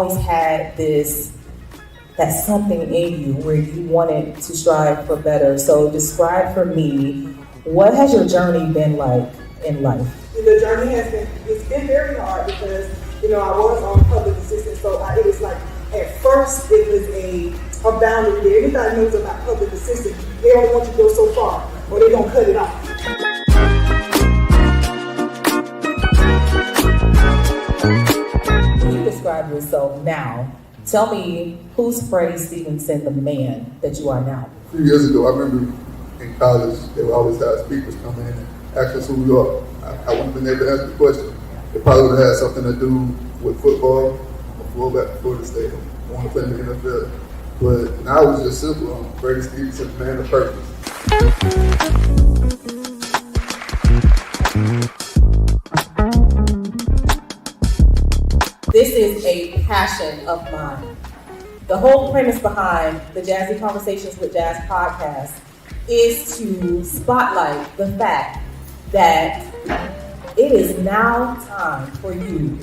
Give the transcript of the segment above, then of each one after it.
always had that something in you where you wanted to strive for better. So describe for me, what has your journey been like in life? The journey it's been very hard because, I was on public assistance, so it was like, at first it was a boundary there. Everybody knows about public assistance. They don't want you to go so far or they're going to cut it off. When you describe yourself now, tell me, who's Freddie Stevenson, the man that you are now? A few years ago, I remember in college, they would always have speakers come in and ask us who we are. I wouldn't have been able to answer the question. It probably would have had something to do with football. I'm a fullback for Florida State. I want to play in the NFL. But now it's just simple. I'm Freddie Stevenson, man of purpose. This is a passion of mine. The whole premise behind the Jazzy Conversations with Jazz podcast is to spotlight the fact that it is now time for you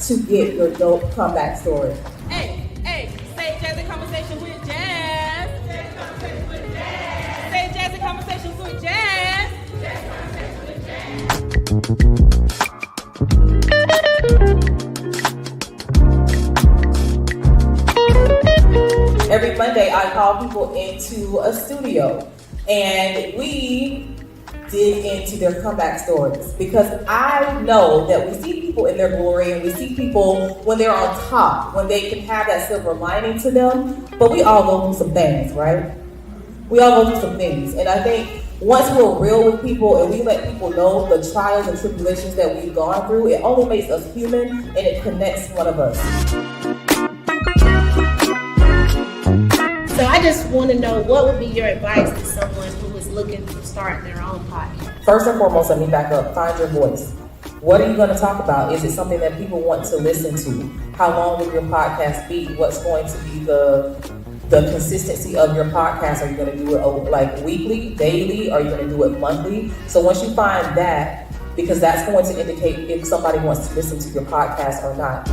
to get your dope comeback story. Hey, say Jazzy Conversations with Jazz. Jazzy Conversations with Jazz. Say Jazzy Conversations with Jazz. Jazzy Conversations with Jazz. Every Monday, I call people into a studio and we dig into their comeback stories, because I know that we see people in their glory and we see people when they're on top, when they can have that silver lining to them, but we all go through some things, right? We all go through some things, and I think once we're real with people and we let people know the trials and tribulations that we've gone through, it only makes us human and it connects one of us. So I just want to know, what would be your advice to someone who is looking to start their own podcast? First and foremost, let me back up. Find your voice. What are you going to talk about? Is it something that people want to listen to? How long will your podcast be? What's going to be the consistency of your podcast? Are you going to do it like weekly, daily? Are you going to do it monthly? So once you find that, because that's going to indicate if somebody wants to listen to your podcast or not.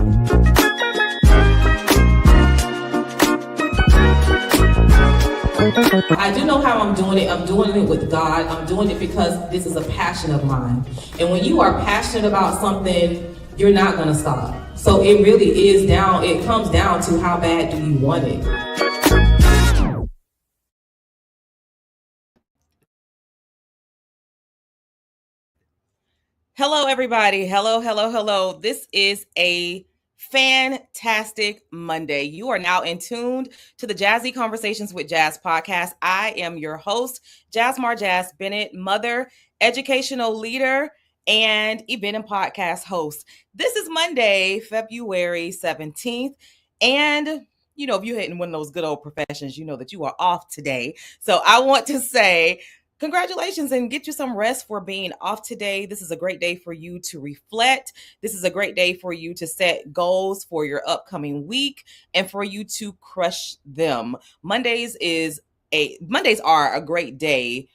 I do know how I'm doing it. I'm doing it with God. I'm doing it because this is a passion of mine. And when you are passionate about something, you're not going to stop. So it really it comes down to how bad do you want it. Hello, everybody. Hello. This is a fantastic Monday. You are now in tuned to the Jazzy Conversations with Jazz podcast. I am your host, Jasmar Jazz Bennett, mother, educational leader, and event and podcast host. This is Monday, February 17th. And if you're hitting one of those good old professions, you know that you are off today. So I want to say congratulations and get you some rest for being off today. This is a great day for you to reflect. This is a great day for you to set goals for your upcoming week and for you to crush them. Mondays are a great day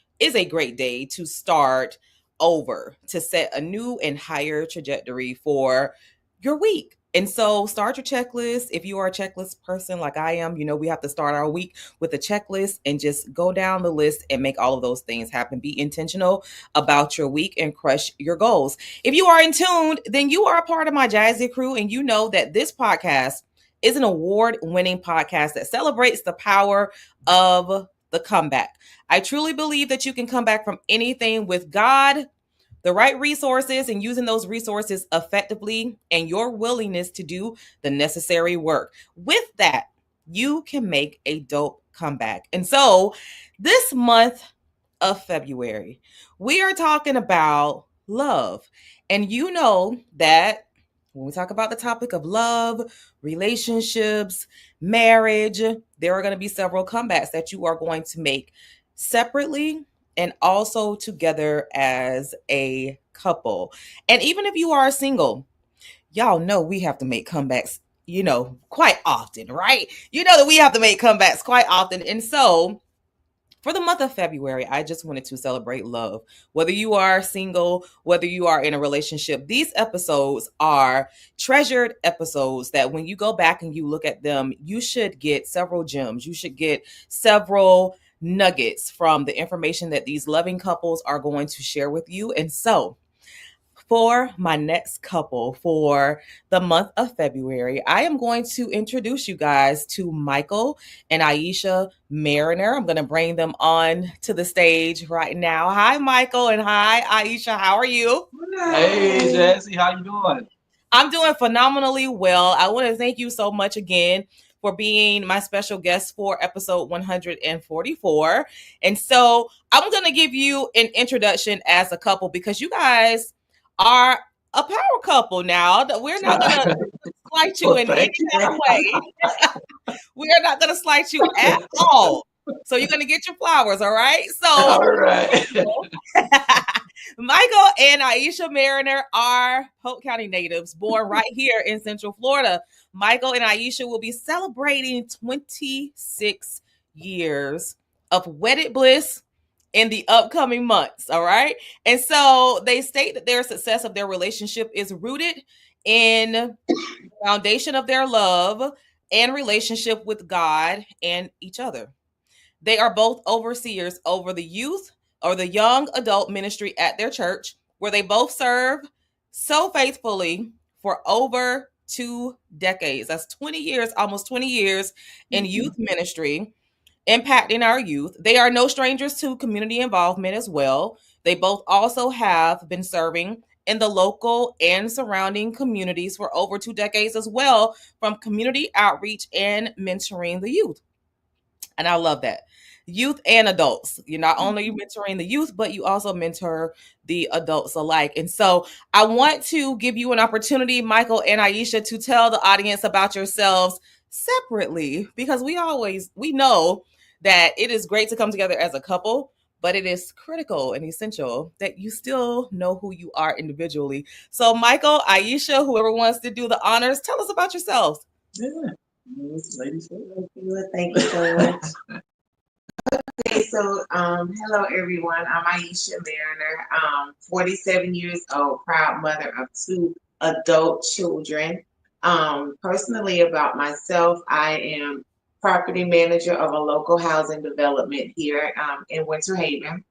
to start over, to set a new and higher trajectory for your week. And so start your checklist. If you are a checklist person like I am, we have to start our week with a checklist and just go down the list and make all of those things happen. Be intentional about your week and crush your goals. If you are in tune, then you are a part of my Jazzy crew, and you know that this podcast is an award-winning podcast that celebrates the power of the comeback. I truly believe that you can come back from anything with God, the right resources, and using those resources effectively, and your willingness to do the necessary work. With that, you can make a dope comeback. And so this month of February, we are talking about love. And you know that when we talk about the topic of love, relationships, marriage, there are going to be several comebacks that you are going to make separately and also together as a couple. And even if you are single, y'all know we have to make comebacks, quite often, right? You know that we have to make comebacks quite often. And so For the month of February, I just wanted to celebrate love. Whether you are single, whether you are in a relationship, these episodes are treasured episodes that when you go back and you look at them, you should get several gems. You should get several nuggets from the information that these loving couples are going to share with you. And so, for my next couple for the month of February, I am going to introduce you guys to Michael and Aisha Mariner. I'm going to bring them on to the stage right now. Hi, Michael, and hi, Aisha. How are you? Hey, Jesse, how you doing? I'm doing phenomenally well. I want to thank you so much again for being my special guest for episode 144. And so I'm going to give you an introduction as a couple because you guys are a power couple now. We're not going to slight you Well, in any thank you. kind of way. We are not going to slight you at all. So you're going to get your flowers, all right? So All right. Michael and Aisha Mariner are Polk County natives born right here in Central Florida. Michael and Aisha will be celebrating 26 years of wedded bliss in the upcoming months. All right. And so they state that their success of their relationship is rooted in the foundation of their love and relationship with God and each other. They are both overseers over the youth or the young adult ministry at their church, where they both serve so faithfully for over 2 decades. That's 20 years, almost 20 years in youth ministry, impacting our youth. They are no strangers to community involvement as well. They both also have been serving in the local and surrounding communities for over 2 decades as well, from community outreach and mentoring the youth. And I love that. Youth and adults. You're not only mentoring the youth, but you also mentor the adults alike. And so I want to give you an opportunity, Michael and Aisha, to tell the audience about yourselves separately, because we know that it is great to come together as a couple, but it is critical and essential that you still know who you are individually. So Michael, Aisha, whoever wants to do the honors, tell us about yourselves. Yeah. Ladies first. Thank you so much. Okay, so hello everyone. I'm Aisha Mariner, 47 years old, proud mother of 2 adult children. Personally, about myself, I am property manager of a local housing development here in Winter Haven.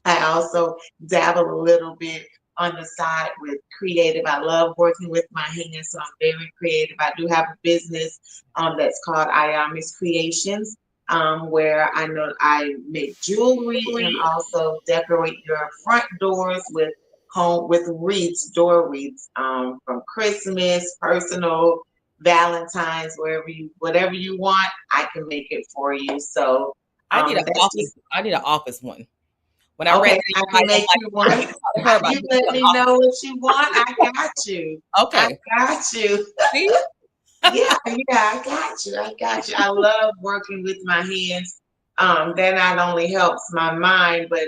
I also dabble a little bit on the side with creative. I love working with my hands, so I'm very creative. I do have a business that's called Ayamis Creations, where I know I make jewelry and also decorate your front doors with wreaths, door wreaths, from Christmas, personal, Valentine's, whatever you want, I can make it for you. So I need an that's office. just I need an office one. When I read okay. I can make you one. You let me know what you want. I got you. Okay. I got you. See? Yeah, I got you. I got you. I love working with my hands. That not only helps my mind, but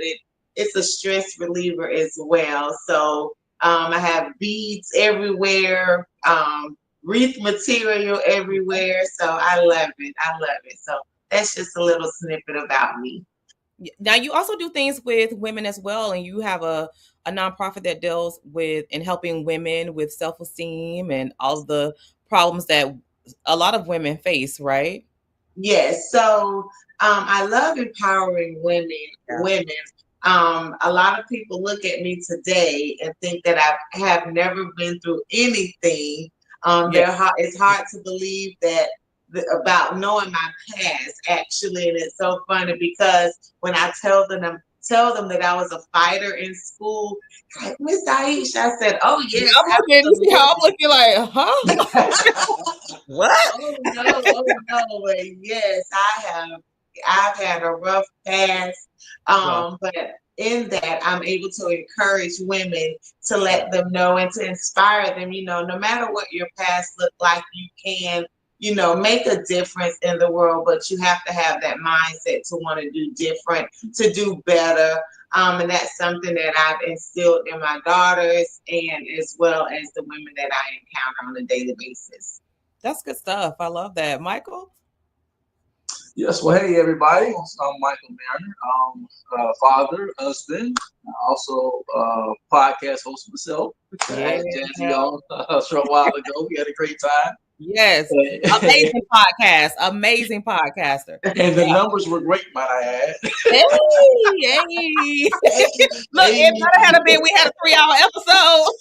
it's a stress reliever as well. So I have beads everywhere, wreath material everywhere. So I love it. I love it. So that's just a little snippet about me. Now you also do things with women as well, and you have a nonprofit that deals with and helping women with self-esteem and all of the problems that a lot of women face, right? Yes. So I love empowering women. Yeah. Women. A lot of people look at me today and think that I have never been through anything. It's hard to believe that about knowing my past actually, and it's so funny because when I tell them that I was a fighter in school, like Miss Aisha, I said, "Oh yes, You see how I'm looking like, huh? What? Oh no, but yes, I've had a rough past. But in that I'm able to encourage women to let them know and to inspire them, no matter what your past looked like, you can, make a difference in the world, but you have to have that mindset to want to do different, to do better. And that's something that I've instilled in my daughters and as well as the women that I encounter on a daily basis. That's good stuff. I love that. Michael? Yes, well, hey everybody. I'm Michael Mariner, father, husband, also podcast host myself. I Yeah. had Jazzy on a short while ago. We had a great time. Yes. Amazing podcast. Amazing podcaster. And the Yeah. numbers were great, might I Hey, hey. Look, it add. better have been we had a 3-hour episode.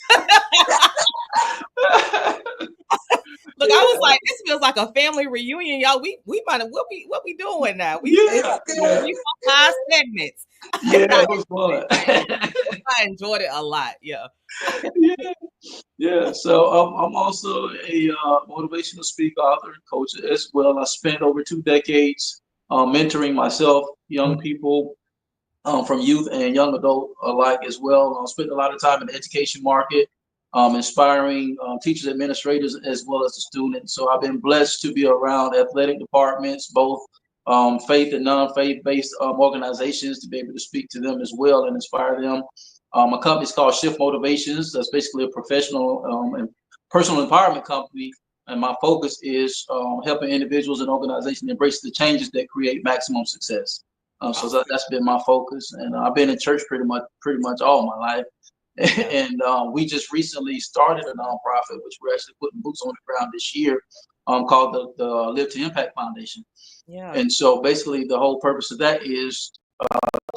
Look, I was like, this feels like a family reunion, y'all. We might have what we doing now? It's Yeah, still yeah, 3 5 segments. yeah, I it was fun. enjoyed it a lot. Yeah. Yeah, yeah. So I'm also a motivational speaker, author, and coach as well. I spent over 2 decades mentoring myself, young people, from youth and young adult alike as well. I spent a lot of time in the education market, inspiring teachers, administrators, as well as the students. So I've been blessed to be around athletic departments, both faith and non-faith based organizations, to be able to speak to them as well and inspire them. My company is called Shift Motivations. That's basically a professional and personal empowerment company. And my focus is helping individuals and organizations embrace the changes that create maximum success. So that's been my focus, and I've been in church pretty much all my life. Yeah. And we just recently started a nonprofit, which we're actually putting boots on the ground this year, called the Live to Impact Foundation. Yeah. And so basically, the whole purpose of that is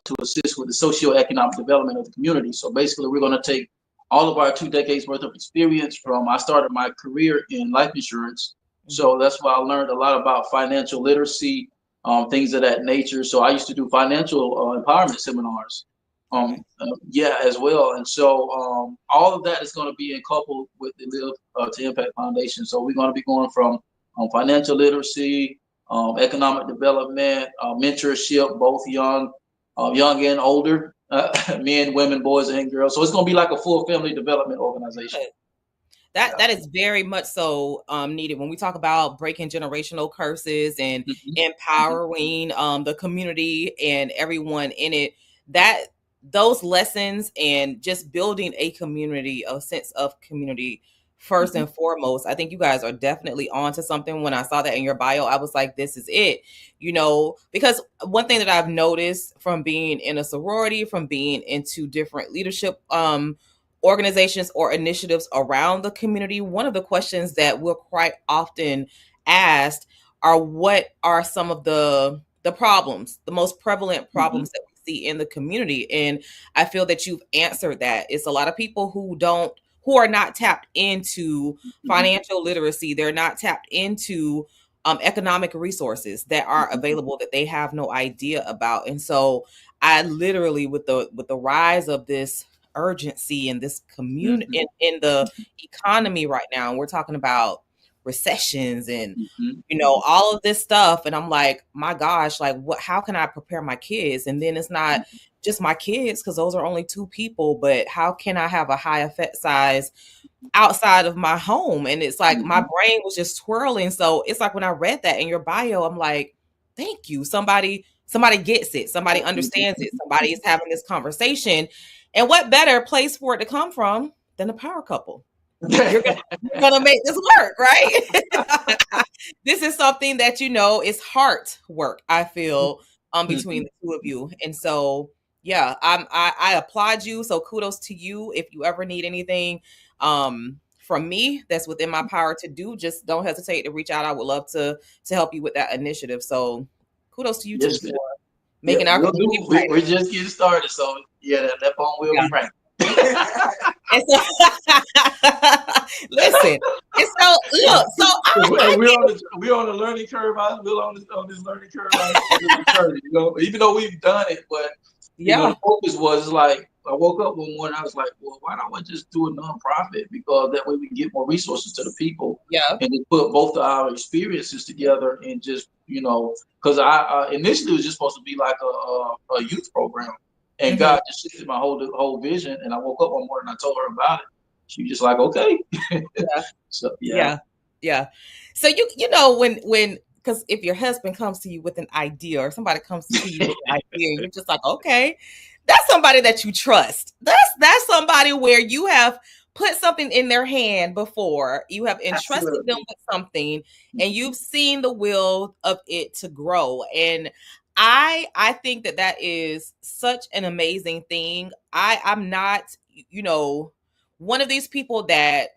to assist with the socioeconomic development of the community. So basically, we're going to take all of our 2 decades worth of experience from. I started my career in life insurance, so that's why I learned a lot about financial literacy, things of that nature. So I used to do financial empowerment seminars, Okay. as well. And so all of that is going to be coupled with the Live to Impact Foundation. So we're going to be going from financial literacy, economic development, mentorship, both young and older, men, women, boys, and girls. So it's going to be like a full family development organization. That is very much so needed when we talk about breaking generational curses and empowering the community and everyone in it. That those lessons and just building a community, a sense of community first and foremost. I think you guys are definitely on to something. When I saw that in your bio, I was like, this is it, because one thing that I've noticed from being in a sorority, from being into different leadership organizations or initiatives around the community, one of the questions that we're quite often asked are, what are some of the problems, the most prevalent problems that we see in the community? And I feel that you've answered that. It's a lot of people who are not tapped into financial literacy. They're not tapped into economic resources that are available that they have no idea about. And so I literally, with the rise of this urgency in this community, in the economy right now, and we're talking about recessions and all of this stuff, and I'm like, my gosh, like, how can I prepare my kids? And then it's not just my kids, because those are only 2 people, but how can I have a high effect size outside of my home? And it's like my brain was just twirling. So it's like when I read that in your bio, I'm like, thank you. Somebody gets it. Somebody understands it. Somebody is having this conversation. And what better place for it to come from than a power couple? You're gonna make this work, right? This is something that is heart work, I feel, between the 2 of you. And so yeah, I applaud you. So kudos to you. If you ever need anything from me that's within my power to do, just don't hesitate to reach out. I would love to help you with that initiative. So kudos to you too for making our community brighter. We're just getting started, so that phone will be right. And so, listen, and so look, we're on the learning curve. We're on this learning curve. Even though we've done it, but the focus was like, I woke up one morning, I was like, well, why don't I just do a nonprofit? Because that way we can get more resources to the people. Yeah. And put both of our experiences together and just, because I initially it was just supposed to be like a youth program. And God just shifted my whole vision. And I woke up one morning and I told her about it. She was just like, okay. Yeah. So, yeah. So when because if your husband comes to you with an idea, or somebody comes to you with an idea, you're just like, okay, that's somebody that you trust. That's somebody where you have put something in their hand before. You have entrusted them Absolutely. with something, and you've seen the will of it to grow. And I think that that is such an amazing thing. I'm not, you know, one of these people that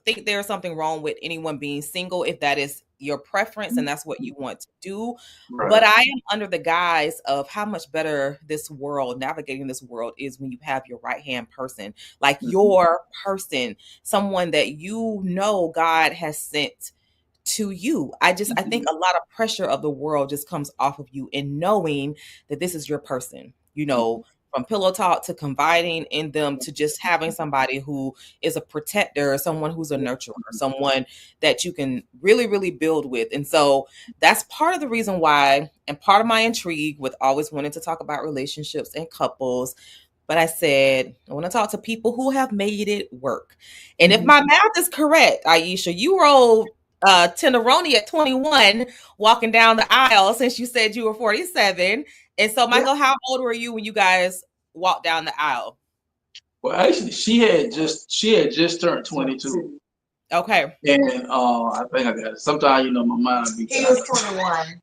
think there's something wrong with anyone being single if that is your preference and that's what you want to do. Right. But I am under the guise of how much better this world, navigating this world, is when you have your right hand person, like your person, someone that you know God has sent to you. I think a lot of pressure of the world just comes off of you in knowing that this is your person, you know, from pillow talk to confiding in them to just having somebody who is a protector, someone who's a nurturer, someone that you can really, really build with. And so that's part of the reason why, and part of my intrigue with always wanting to talk about relationships and couples. But I said, I want to talk to people who have made it work. And if my math is correct, Aisha, you rolled Tenderoni at 21 walking down the aisle since you said you were 47. And so, Michael, how old were you when you guys walked down the aisle? Well, actually, she had just turned 22. Okay. And I think I got it. Sometimes, my mind be. He was 21.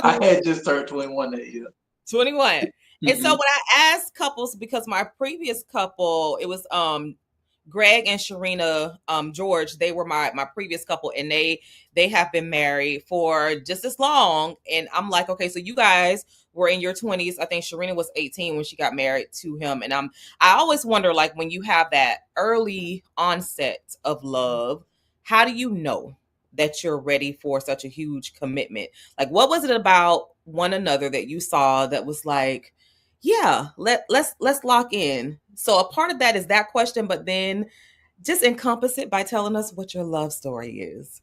I had just turned 21 that year. 21. And so when I asked couples, because my previous couple, it was Greg and Sharina George, they were my previous couple, and they have been married for just as long. And I'm like, okay, so you guys were in your 20s. I think Sharina was 18 when she got married to him. And I always wonder, like, when you have that early onset of love, how do you know that you're ready for such a huge commitment? Like, what was it about one another that you saw that was like, yeah, let's lock in? So a part of that is that question, but then just encompass it by telling us what your love story is.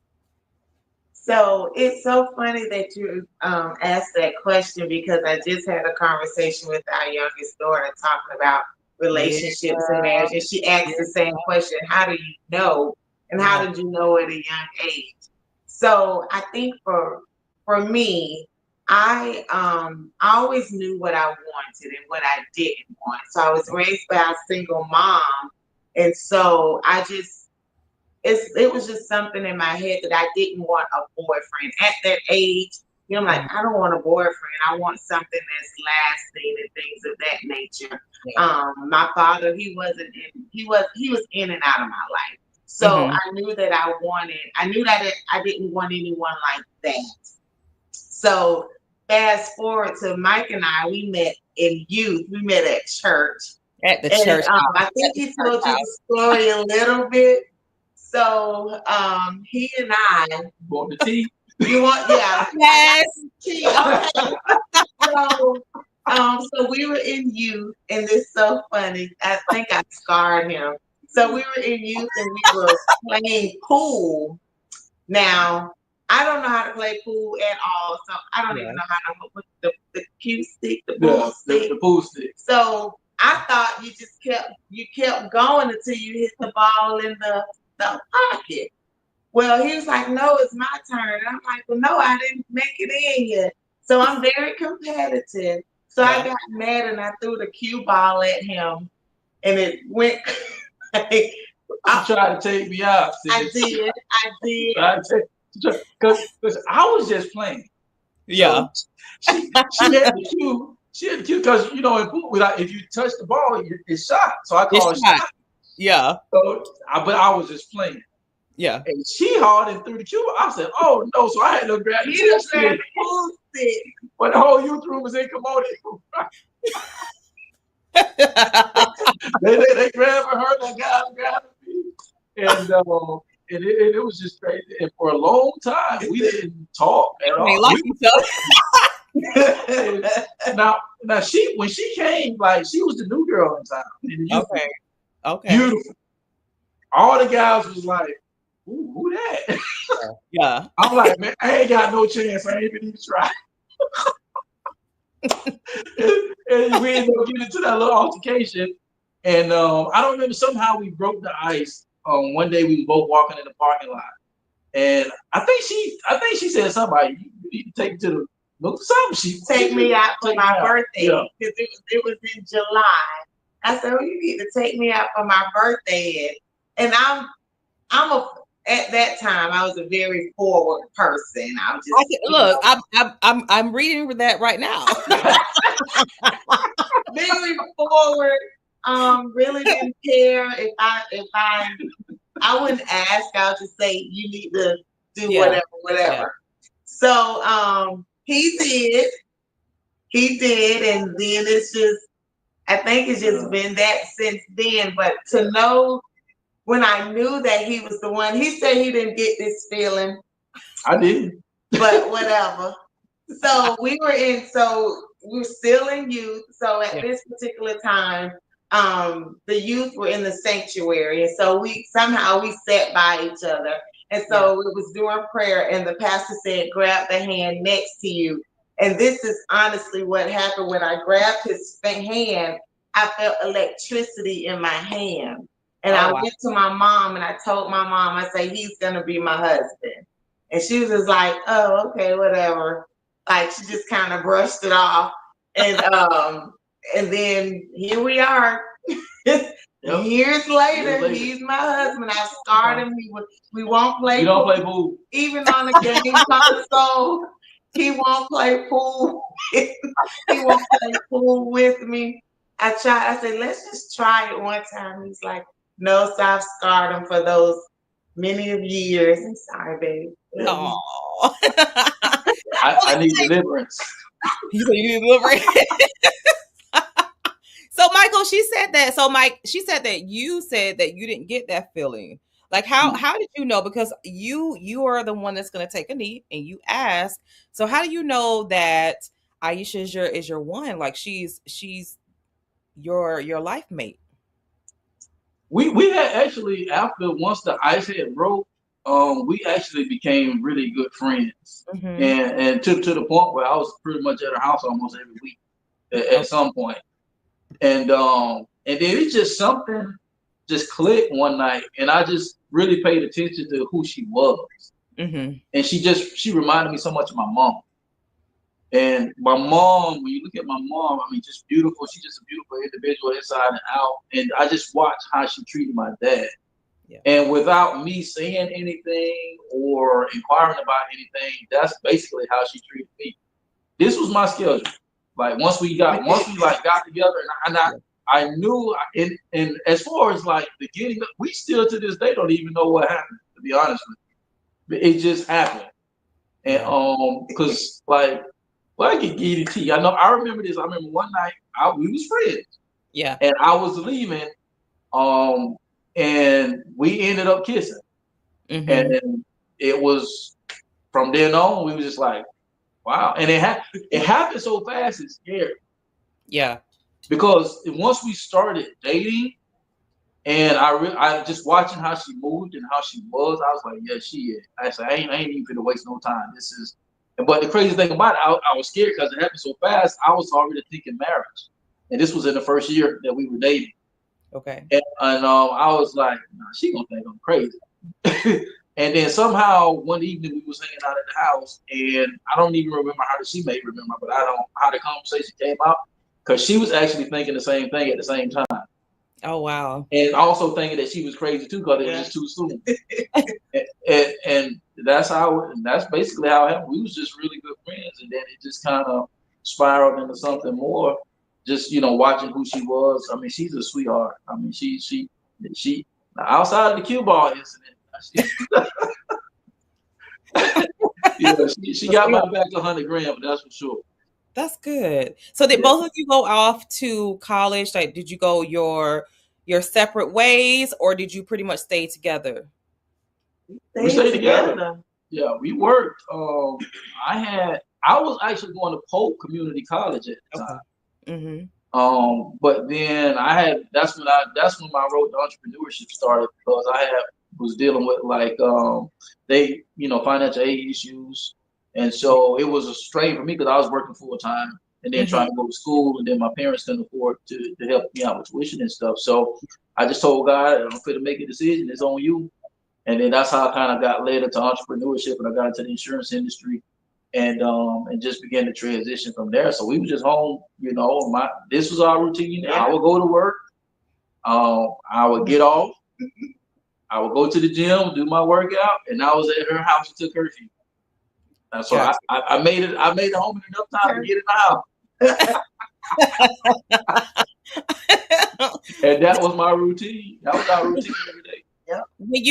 So it's so funny that you asked that question, because I just had a conversation with our youngest daughter talking about Yeah, relationships and marriage, and she asked the same question: how do you know, and yeah. how did you know at a young age? So I think for me, I always knew what I wanted and what I didn't want. So I was raised by a single mom, and so it was just something in my head that I didn't want a boyfriend at that age. I'm like, I don't want a boyfriend. I want something that's lasting and things of that nature. Yeah. My father, he was in and out of my life. So I knew that I knew that I didn't want anyone like that. So fast forward to Mike and I, we met in youth. We met at church. At the And church. I think he told you the story a little bit. So he and I. Want the tea? You want? Yeah. Yes. Tea. Okay. So we were in youth, and it's so funny. I think I scarred him. So we were in youth, and we were playing pool. Now, I don't know how to play pool at all, so I don't even know how to put the cue stick, the pool stick. The pool stick. So I thought you kept going until you hit the ball in the pocket. Well, he was like, no, it's my turn. And I'm like, well, no, I didn't make it in yet. So I'm very competitive. So I got mad and I threw the cue ball at him, and it went. You tried to take me out. I did. Because I was just playing. Yeah. So she had the cue. She had the cue because, in pool, if you touch the ball, it's shot. So I call it shot. Yeah. So, but I was just playing. Yeah. And she hauled and threw the cube. I said, oh, no. So I had to grab the pool stick. But the whole youth room was in commotion. they grabbed her, the guys grabbed me. And it was just crazy. And for a long time, we didn't talk at all. Like each other. Now when she came, like, she was the new girl in town. Okay. Beautiful. All the guys was like, ooh, who that? Yeah. I'm like, man, I ain't got no chance. I ain't even try. and we ended up getting into that little altercation. And I don't remember, somehow we broke the ice. One day we were both walking in the parking lot. And I think she said something like, you need to take me to the look something. She take me out for my birthday, because it was in July. I said, well, you need to take me out for my birthday. And at that time, I was a very forward person. I was just, Look, I'm reading that right now. very forward. Really didn't care if I wouldn't ask. I'll just say you need to do Yeah. whatever. Yeah. So he did, and then I think it's just been that since then. But to know when I knew that he was the one, he said he didn't get this feeling. I did. But whatever. So we were still in youth. So at this particular time, the youth were in the sanctuary. And so we sat by each other. And so it was during prayer, and the pastor said, grab the hand next to you. And this is honestly what happened. When I grabbed his hand, I felt electricity in my hand. And I went to my mom and I told my mom, I said, he's going to be my husband. And she was just like, oh, okay, whatever. Like, she just kind of brushed it off. And then here we are. Years later, he's my husband. I scarred him. We won't play pool. Don't play pool. Even on the game console, he won't play pool. He won't play pool with me. I said, let's just try it one time. He's like, no, so I've scarred him for those many of years. I'm sorry, babe. No. I need deliverance. You need deliverance. So Michael, she said that. So Mike, she said that you said that you didn't get that feeling. Like how did you know? Because you are the one that's going to take a knee and you ask. So how do you know that Aisha is your one? Like she's your life mate. We had actually, after once the ice had broke, we actually became really good friends. Mm-hmm. And to the point where I was pretty much at her house almost every week at some point. And then it's just something just clicked one night, and I just really paid attention to who she was. Mm-hmm. And she reminded me so much of my mom. And my mom, when you look at my mom, I mean, just beautiful. She's just a beautiful individual inside and out. And I just watched how she treated my dad. Yeah. And without me saying anything or inquiring about anything, that's basically how she treated me. This was my schedule. Like once we got together, and I knew, and as far as like the getting, we still to this day don't even know what happened. To be honest with you, it just happened. And because like. Well, I can give you tea. I remember this. I remember one night we was friends. Yeah. And I was leaving, and we ended up kissing. Mm-hmm. And it was from then on, we was just like, wow. And it happened so fast, it's scary. Yeah. Because once we started dating, and I just watching how she moved and how she was, I was like, yeah, she is. I said, I ain't even gonna waste no time. But the crazy thing about it, I was scared because it happened so fast. I was already thinking marriage, and this was in the first year that we were dating. Okay. And I was like, nah, she gonna think I'm crazy. And then somehow one evening we was hanging out at the house, and I don't even remember she may remember, but I don't how the conversation came out because she was actually thinking the same thing at the same time. Oh wow! And also thinking that she was crazy too because it was just too soon. and that's basically how it happened. We was just really good friends, and then it just kind of spiraled into something more. Just watching who she was. I mean, she's a sweetheart. I mean, she outside of the cue ball incident. She got my back 100 grand, but that's for sure. That's good. So did both of you go off to college? Like, did you go your separate ways, or did you pretty much stay together? We stayed together. Yeah, we worked. I was actually going to Polk Community College at the time. Mm-hmm. But then that's when my road to entrepreneurship started because was dealing with financial aid issues. And so it was a strain for me because I was working full time and then trying to go to school, and then my parents couldn't afford to help me out with tuition and stuff. So I just told God, I'm fit to make a decision. It's on you. And then that's how I kind of got led into entrepreneurship, and I got into the insurance industry, and just began to transition from there. So we were just home, this was our routine. I would go to work, I would get off. I would go to the gym, do my workout, and I was at her house and took her feet. And so Gotcha. I made it. I made it home in enough time to get in the house. And that was my routine. That was our routine every day. When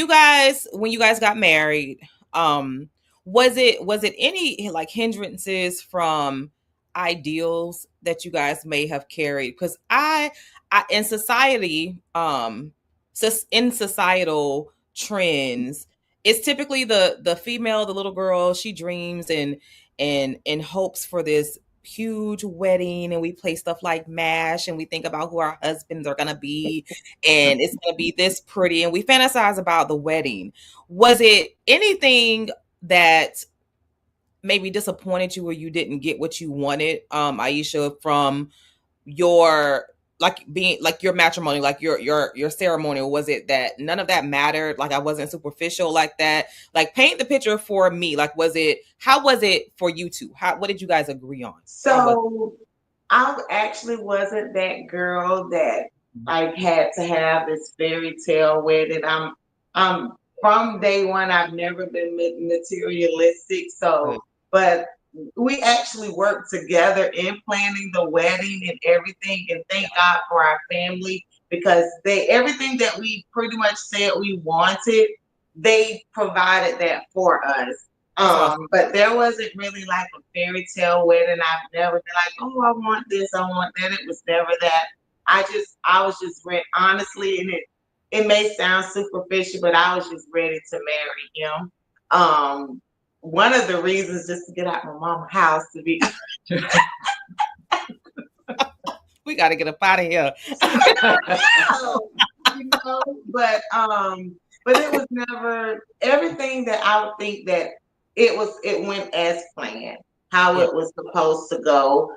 you guys got married, was it any like hindrances from ideals that you guys may have carried? Because I in society, in societal trends, it's typically the female, the little girl, she dreams and hopes for this huge wedding, and we play stuff like MASH, and we think about who our husbands are gonna be, and it's gonna be this pretty, and we fantasize about the wedding. Was it anything that maybe disappointed you or you didn't get what you wanted, Aisha, from your like being like your matrimony, like your ceremony? Or was it that none of that mattered? Like I wasn't superficial like that? Like paint the picture for me. Like how was it for you two? What did you guys agree on? So I actually wasn't that girl that like had to have this fairy tale wedding. I'm from day one. I've never been materialistic. So, but we actually worked together in planning the wedding and everything. And thank God for our family, because everything that we pretty much said we wanted, they provided that for us. But there wasn't really like a fairy tale wedding. I've never been like, oh, I want this, I want that. It was never that. I was just ready, honestly, and it may sound superficial, but I was just ready to marry him. One of the reasons just to get out of my mama's house to be. We got to get up out of here. But it was never everything that I would think that it went as planned, how it was supposed to go.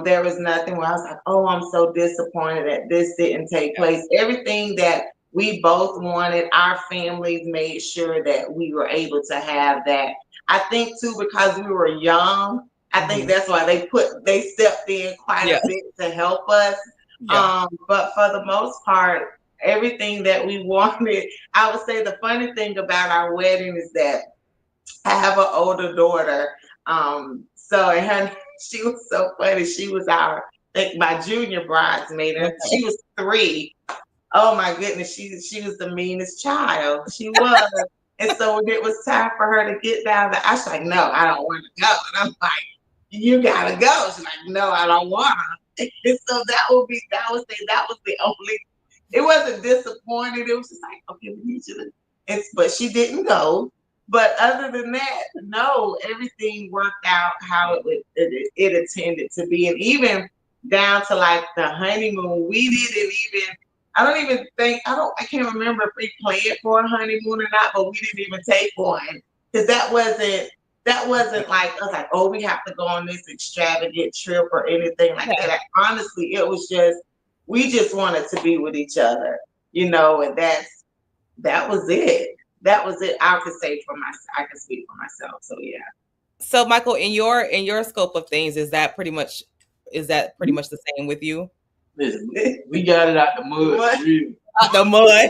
There was nothing where I was like, oh, I'm so disappointed that this didn't take place. Everything that we both wanted, our families made sure that we were able to have that. I think too, because we were young, I think that's why they stepped in quite a bit to help us. But for the most part, everything that we wanted, I would say the funny thing about our wedding is that I have an older daughter. She was so funny. She was my junior bridesmaid, and she was 3. Oh my goodness, she was the meanest child. She was. And so when it was time for her to get down I was like, no, I don't want to go. And I'm like, you gotta go. She's like, no, I don't want to. And so that was the only. It wasn't disappointed. It was just like, okay, we need you to. But she didn't go. But other than that, no, everything worked out how it intended to be, and even down to like the honeymoon, we didn't even. I can't remember if we planned for a honeymoon or not, but we didn't even take one, because that wasn't like us like, oh, we have to go on this extravagant trip or anything like that. Honestly, it was just, we just wanted to be with each other, and that was it. That was it. I can speak for myself. So yeah. So Michael, in your scope of things, is that pretty much the same with you? Listen, we got it out the mud. For real. Out the mud.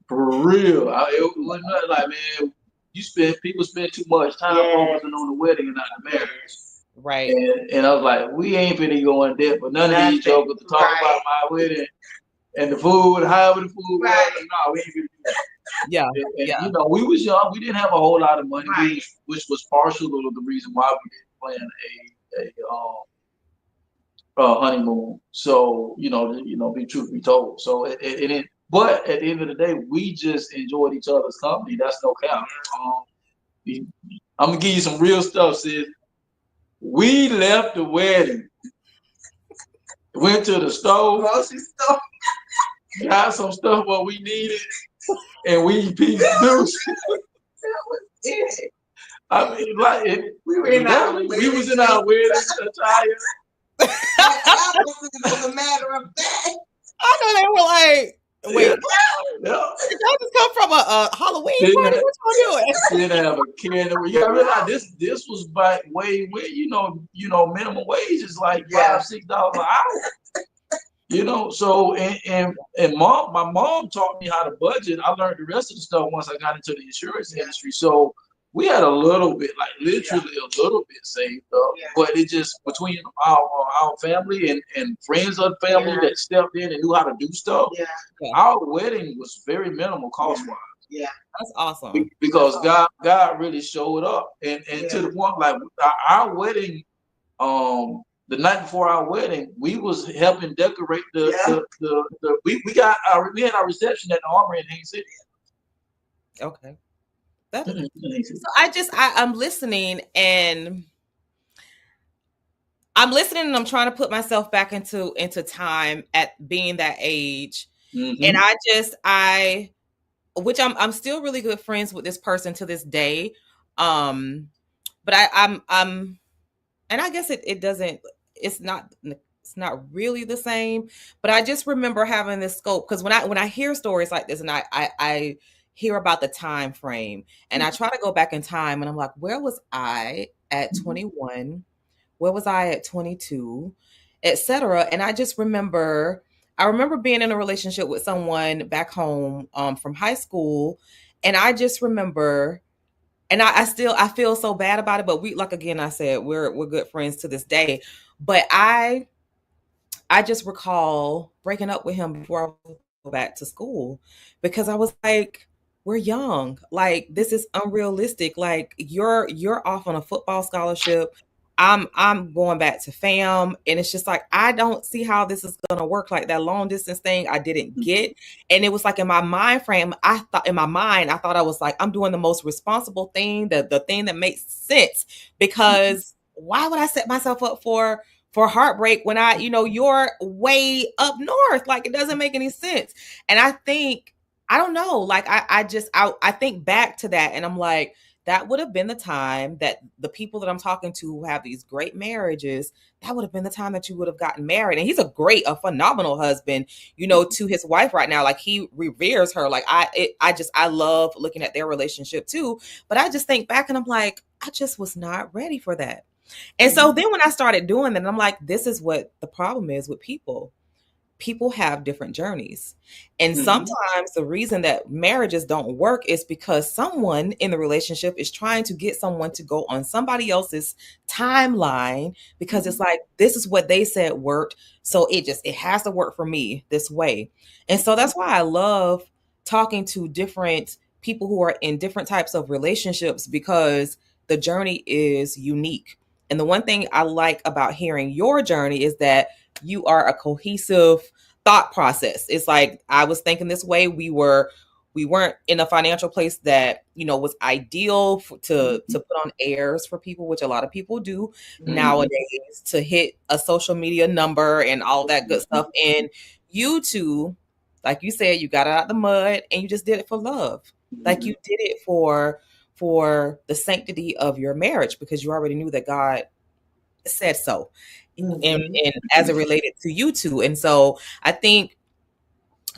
For real. It wasn't nothing like, man, people spend too much time focusing on the wedding and not the marriage. Right. And I was like, we ain't finna go in depth, but none of these jokers to talk about my wedding and the food, however the food was. No, we ain't finna do that. Yeah. And, we was young. We didn't have a whole lot of money, which was partial of the reason why we didn't plan a honeymoon. So, be truth be told. So but at the end of the day, we just enjoyed each other's company. That's no cap. I'm gonna give you some real stuff, sis. We left the wedding, went to the store, grocery store, got some stuff what we needed, and we peace deuce. That was it. I mean, like we was in our wedding attire. As a matter of fact, I know they were like, Wait, Yeah. did y'all just come from a Halloween Didn't party? have, What y'all doing? didn't have a care. You gotta realize this was back way, minimum wage is like $5-6 an hour. So and my mom taught me how to budget. I learned the rest of the stuff once I got into the insurance industry. So we had a little bit, like literally a little bit saved up, but it just between our family and friends of the family that stepped in and knew how to do stuff. Our wedding was very minimal cost wise. Yeah. That's awesome. Because God really showed up, and to the point like our wedding, the night before our wedding, we was helping decorate we had our reception at the Armory in Haines City. Okay. So I'm listening and I'm trying to put myself back into time at being that age. And which I'm still really good friends with this person to this day. But I'm and I guess it's not really the same, but I just remember having this scope because when I hear stories like this and I hear about the time frame and I try to go back in time and I'm like, where was I at 21? Where was I at 22, etc. And I remember being in a relationship with someone back home from high school, and I just remember, and I feel so bad about it, but again I said, we're good friends to this day. But I just recall breaking up with him before I go back to school because I was like, we're young. Like, this is unrealistic. Like, you're off on a football scholarship. I'm going back to fam. And it's just like, I don't see how this is gonna work. Like, that long distance thing I didn't get. And it was like in my mind frame, I thought I was like, I'm doing the most responsible thing, the thing that makes sense. Because why would I set myself up for heartbreak when you're way up north? Like, it doesn't make any sense. And I don't know, like I think back to that and I'm like, that would have been the time that the people that I'm talking to who have these great marriages, that would have been the time that you would have gotten married. And he's a phenomenal husband, to his wife right now. Like, he reveres her. Like, I love looking at their relationship too. But I just think back and I'm like, I just was not ready for that. And so then when I started doing that, I'm like, this is what the problem is with people. People have different journeys. And sometimes the reason that marriages don't work is because someone in the relationship is trying to get someone to go on somebody else's timeline because it's like, this is what they said worked. So it has to work for me this way. And so that's why I love talking to different people who are in different types of relationships, because the journey is unique. And the one thing I like about hearing your journey is that you are a cohesive thought process. It's like, I was thinking this way. We weren't in a financial place that, was ideal to put on airs for people, which a lot of people do nowadays, to hit a social media number and all that good stuff. And you two, like you said, you got it out the mud and you just did it for love. Like, you did it for the sanctity of your marriage because you already knew that God said so. And as it related to you two. And so I think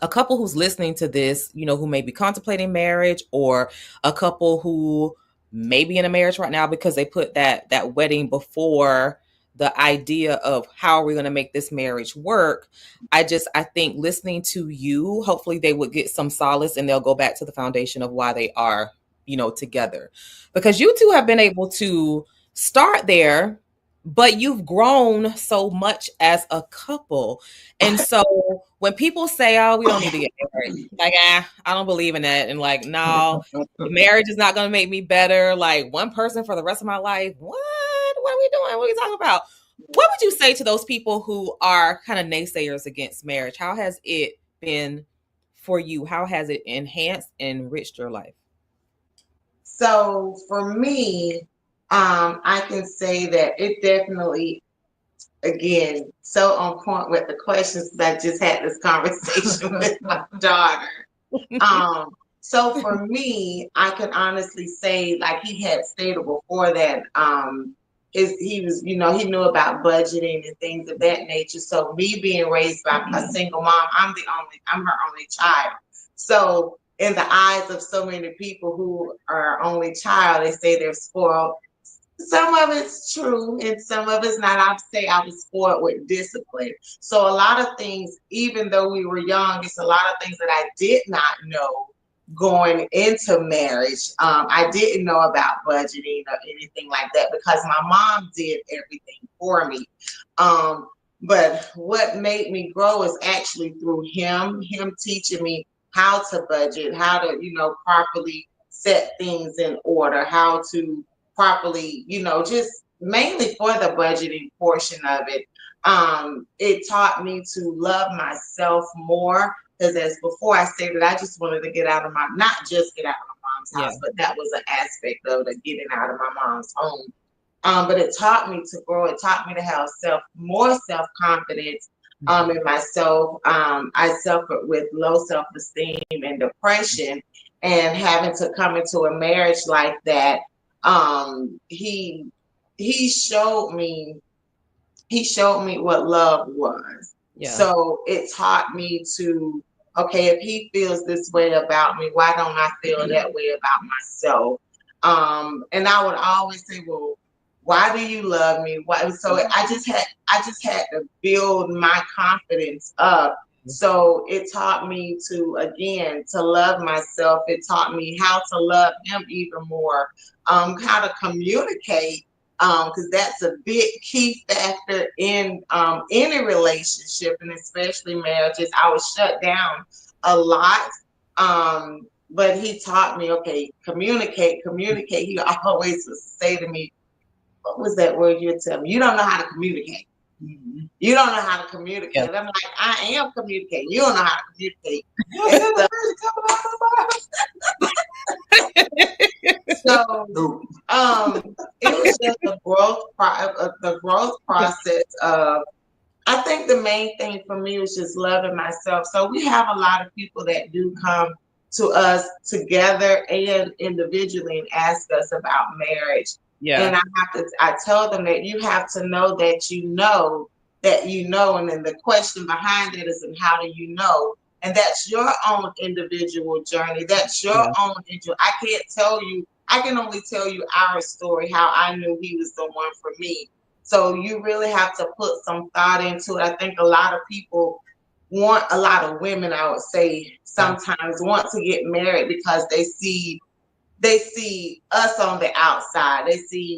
a couple who's listening to this, who may be contemplating marriage, or a couple who may be in a marriage right now because they put that wedding before the idea of how are we going to make this marriage work. I think listening to you, hopefully they would get some solace and they'll go back to the foundation of why they are, together, because you two have been able to start there, but you've grown so much as a couple. And so when people say, oh, we don't need to get married, like, I don't believe in that. And like, no, marriage is not going to make me better. Like, one person for the rest of my life. What are we doing? What are we talking about? What would you say to those people who are kind of naysayers against marriage? How has it been for you? How has it enhanced and enriched your life? So for me, I can say that it definitely, again, so on point with the questions that I just had this conversation with my daughter. So for me, I can honestly say, like he had stated before, that he was, he knew about budgeting and things of that nature. So me being raised by a single mom, I'm her only child. So in the eyes of so many people who are only child, they say they're spoiled. Some of it's true and some of it's not. I'd say I was spoiled with discipline. So a lot of things, even though we were young, it's a lot of things that I did not know going into marriage. I didn't know about budgeting or anything like that because my mom did everything for me. But what made me grow is actually through him teaching me how to budget, how to, properly set things in order, how to properly, just mainly for the budgeting portion of it. It taught me to love myself more because as before I stated, I just wanted to get out of not just get out of my mom's house, but that was an aspect of the getting out of my mom's home. But it taught me to grow. It taught me to have more self-confidence in myself. I suffered with low self-esteem and depression, and having to come into a marriage like that, he showed me what love was. Yeah. So it taught me to, okay, if he feels this way about me, why don't I feel that way about myself? And I would always say, well, why do you love me? Why? So I just had to build my confidence up. So it taught me to love myself. It taught me how to love him even more, how to communicate, because that's a big key factor in any relationship, and especially marriages. I was shut down a lot, but he taught me, okay, communicate. He always would say to me, what was that word you would tell me? You don't know how to communicate. You don't know how to communicate. Yeah. I'm like, I am communicating. You don't know how to communicate. So it was just the growth process of, I think the main thing for me was just loving myself. So we have a lot of people that do come to us together and individually and ask us about marriage. Yeah. And I tell them that you have to know that you know, and then the question behind it is, and how do you know? And that's your own individual journey. That's your own individual. I can only tell you our story, how I knew he was the one for me. So you really have to put some thought into it. I think a lot of women, I would say, sometimes want to get married because they see us on the outside.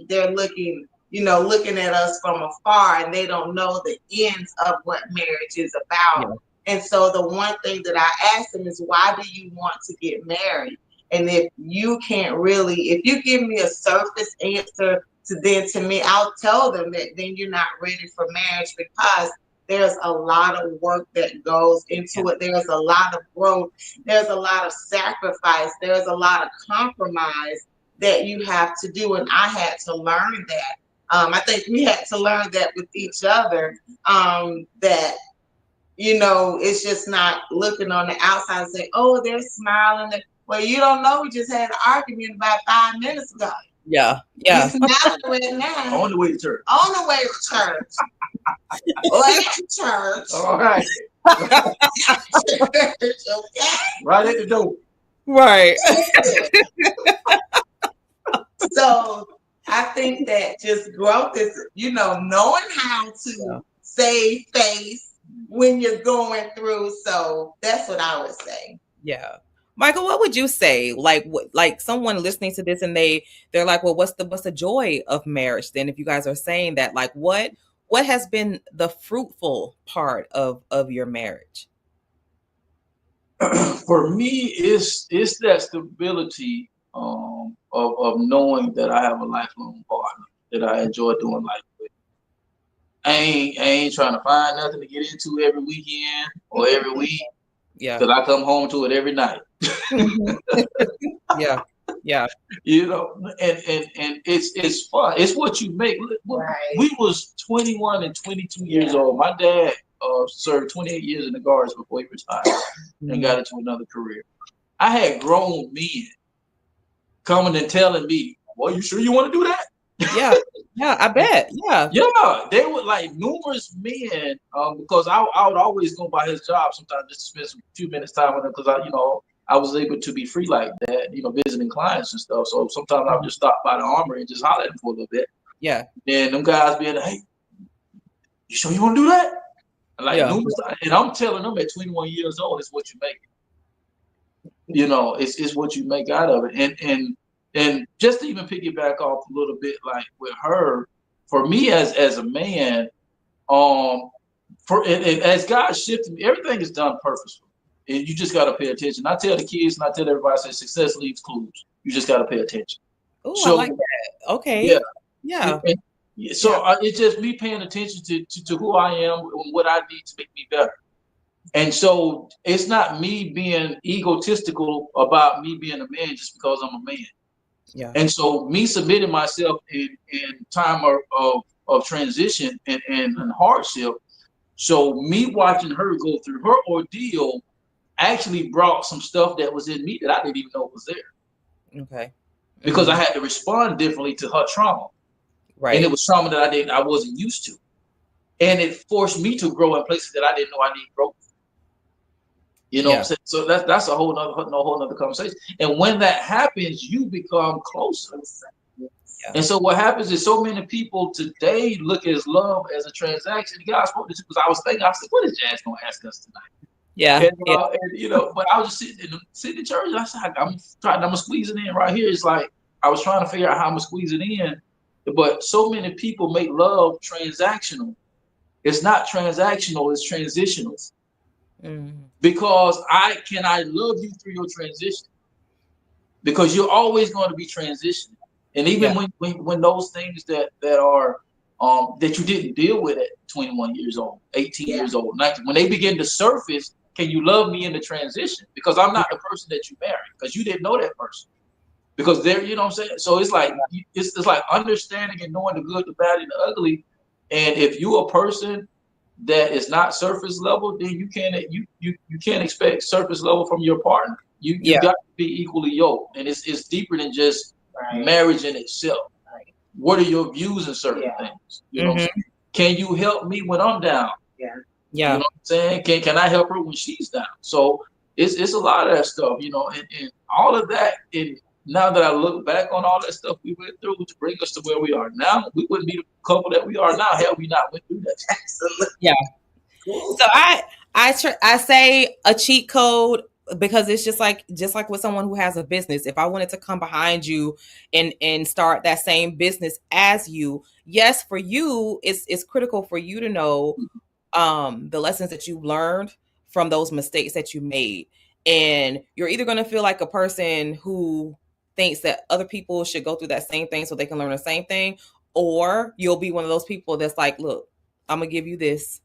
They're looking at us from afar, and they don't know the ends of what marriage is about. Yeah. And so the one thing that I ask them is, why do you want to get married? And if you give me a surface answer to me, I'll tell them that then you're not ready for marriage, because there's a lot of work that goes into it. There's a lot of growth. There's a lot of sacrifice. There's a lot of compromise that you have to do. And I had to learn that. I think we had to learn that with each other, that, it's just not looking on the outside and say, oh, they're smiling. Well, you don't know. We just had an argument about 5 minutes ago. Yeah. He's smiling right now. On the way to church. Or at church. All right. Okay. Right at the door. Right. So I think that just growth is, knowing how to save face when you're going through. So that's what I would say. Yeah. Michael, what would you say? Like someone listening to this and they're like, well, what's the joy of marriage then? If you guys are saying that, like, what has been the fruitful part of your marriage? For me, it's that stability of knowing that I have a lifelong partner that I enjoy doing life with. I ain't trying to find nothing to get into every weekend or every week. Yeah, because I come home to it every night. Yeah. And it's fun. It's what you make. Right. We was 21 and 22 years old. My dad served 28 years in the Guards before he retired and got into another career. I had grown men coming and telling me, well, you sure you want to do that? Yeah. Yeah, I bet. Yeah. Yeah, they would like numerous men, because I would always go by his job sometimes just to spend some few minutes time with him because I was able to be free like that, visiting clients and stuff. So sometimes I would just stop by the armory and just holler at him for a little bit. Yeah. And them guys being like, hey, you sure you want to do that? Like Yeah. numerous times, and I'm telling them at 21 years old, it's what you make. It's what you make out of it. And just to even piggyback off a little bit, like with her, for me as a man, and as God shifted me, everything is done purposefully, and you just got to pay attention. I tell the kids and I tell everybody, I say success leaves clues. You just got to pay attention. Oh, I So like that. yeah, Okay. Yeah. so it's just me paying attention to who I am and what I need to make me better. And so it's not me being egotistical about me being a man just because I'm a man. Yeah. And so me submitting myself in time of transition and hardship. So me watching her go through her ordeal actually brought some stuff that was in me that I didn't even know was there. Okay. Because I had to respond differently to her trauma. Right. And it was trauma that I wasn't used to. And it forced me to grow in places that I didn't know I need growth. What I'm saying? So that's a whole nother conversation. And when that happens, you become closer. Yeah. And so what happens is so many people today look at love as a transaction. The guy I spoke to because I was thinking, I said, what is Jazz gonna ask us tonight? Yeah. And but I was just sitting in church, and I said, I'm gonna squeeze it in right here. It's like I was trying to figure out how I'm gonna squeeze it in. But so many people make love transactional. It's not transactional, it's transitional. Because I love you through your transition. Because you're always going to be transitioning. And even when those things that are that you didn't deal with at 21 years old, 18 years old, 19, when they begin to surface, can you love me in the transition? Because I'm not the person that you married, because you didn't know that person. Because they're, you know what I'm saying? So it's like it's like understanding and knowing the good, the bad, and the ugly. And if you're a person that is not surface level, then you can't expect surface level from your partner. You got to be equally yoked, and it's deeper than just marriage in itself. Right. What are your views in certain things? You know, what I'm saying? Can you help me when I'm down? Yeah. You know what I'm saying? Can I help her when she's down? So it's a lot of that stuff, and all of that. And now that I look back on all that stuff we went through to bring us to where we are now, we wouldn't be the couple that we are now had we not went through that. Absolutely. Yeah. So I say a cheat code because it's just like with someone who has a business. If I wanted to come behind you and start that same business as you, yes, for you, it's critical for you to know the lessons that you've learned from those mistakes that you made. And you're either going to feel like a person who thinks that other people should go through that same thing so they can learn the same thing, or you'll be one of those people that's like, look, I'm going to give you this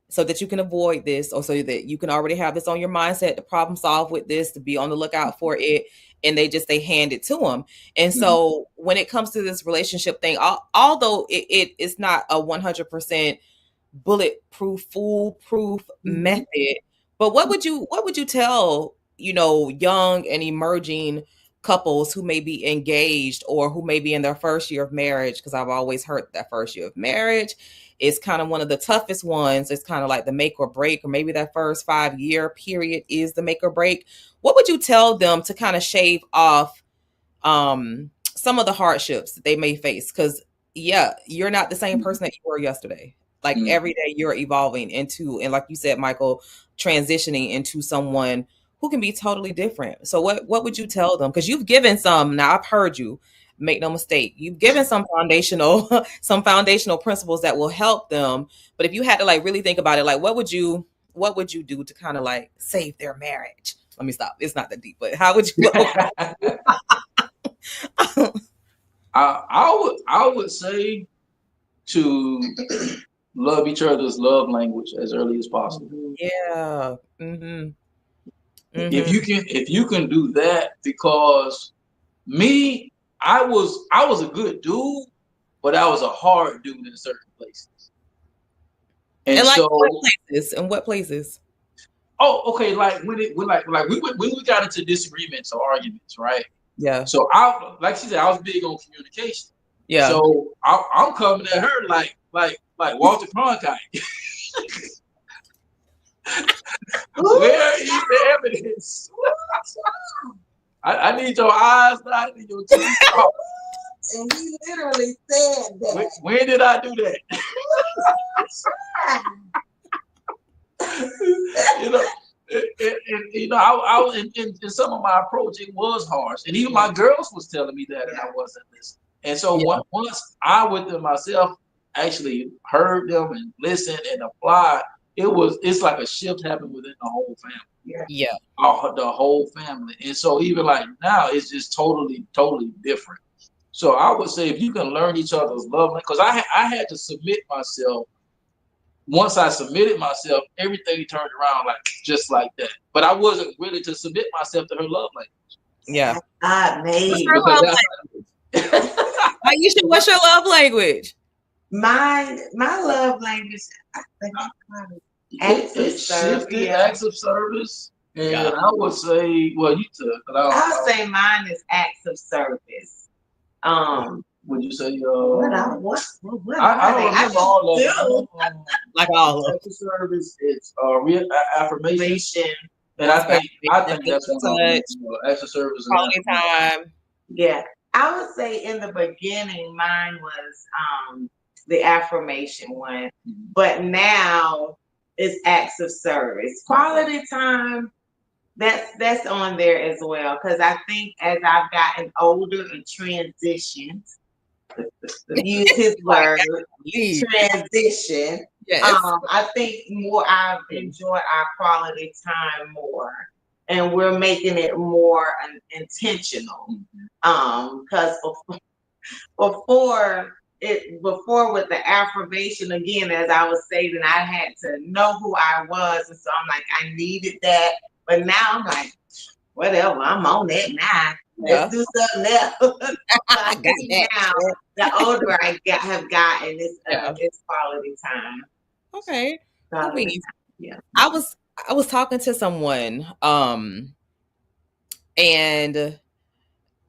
so that you can avoid this, or so that you can already have this on your mindset to problem solve with this, to be on the lookout for it. And they hand it to them. And so when it comes to this relationship thing, although it is not a 100% bulletproof, foolproof method, but what would you tell, young and emerging couples who may be engaged or who may be in their first year of marriage? Because I've always heard that first year of marriage is kind of one of the toughest ones. It's kind of like the make or break, or maybe that first 5-year period is the make or break. What would you tell them to kind of shave off some of the hardships that they may face? Because you're not the same person that you were yesterday. Like every day you're evolving into, and like you said, Michael, transitioning into someone who can be totally different. So what would you tell them? Because you've given some, now I've heard you, make no mistake, you've given some foundational principles that will help them. But if you had to like really think about it, like what would you do to kind of like save their marriage? Let me stop. It's not that deep, but how would you? I would say to love each other's love language as early as possible. Yeah. If you can do that, because me, I was a good dude, but I was a hard dude in certain places. And like so what places? Oh, okay. Like when we got into disagreements or arguments, right? Yeah. So like she said, I was big on communication. Yeah. So I'm coming at her like Walter Cronkite. Where is the evidence? I need your eyes, I need your teeth. And he literally said that. When did I do that? You know, I was in some of my approach. It was harsh, and even my girls was telling me that, and I wasn't listening. And so once I, within myself, actually heard them and listened and applied, it's like a shift happened within the whole family. Yeah. The whole family, and so even like now, it's just totally different. So I would say if you can learn each other's love language, because I had to submit myself. Once I submitted myself, everything turned around just like that. But I wasn't willing to submit myself to her love language. Yeah. God made. What's your love language? Aisha, what's your love language? My love language, I think acts of service. And I would say, well, you took. I would say mine is acts of service. Would you say I don't remember all of them. Like all of them. Acts of service, it's affirmation. And I think that's one of acts of service. Quality time. Yeah. I would say in the beginning, mine was the affirmation one, but now it's acts of service. Quality time, that's on there as well, because I think as I've gotten older and transitioned, use his word, transition. Yes. I think I've enjoyed our quality time more, and we're making it more intentional. Because before with the affirmation, again, as I was saying, I had to know who I was, and so I'm like, I needed that. But now I'm like, whatever, I'm on it now. Let's do something else. I think now, the older I have gotten, it's quality time. Okay. Quality time. Yeah. I was talking to someone, and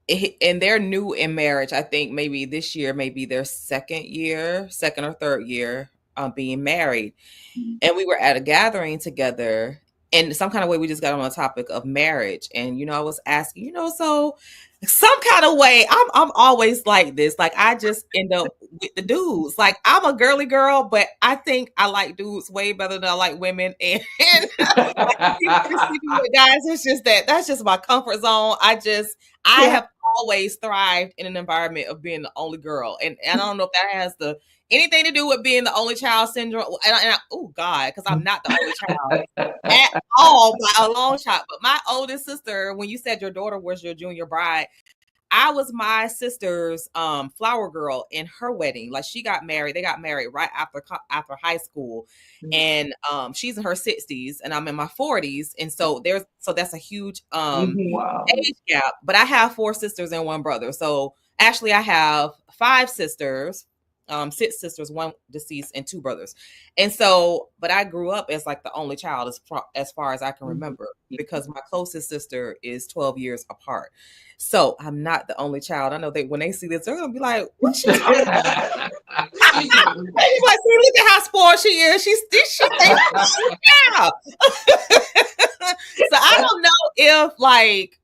they're new in marriage. I think maybe this year, maybe their second or third year being married. And we were at a gathering together. In some kind of way, we just got on the topic of marriage. And, I was asking, so some kind of way, I'm always like this. Like, I just end up with the dudes. Like, I'm a girly girl, but I think I like dudes way better than I like women. And like, with guys, it's just that's just my comfort zone. I have always thrived in an environment of being the only girl. And I don't know if that has anything to do with being the only child syndrome. Oh God, because I'm not the only child at all by a long shot. But my oldest sister, when you said your daughter was your junior bride, I was my sister's flower girl in her wedding. Like, she got married. They got married right after high school, and she's in her 60s, and I'm in my 40s, and so that's a huge age gap. But I have 4 sisters and 1 brother. So actually, I have 5 sisters. 6 sisters, 1 deceased, and 2 brothers. And so, but I grew up as like the only child as far as I can remember, because my closest sister is 12 years apart. So I'm not the only child. I know when they see this, they're gonna be like, "What's she talking about?" Like, see, look at how spoiled she is. She thinks yeah. So I don't know if like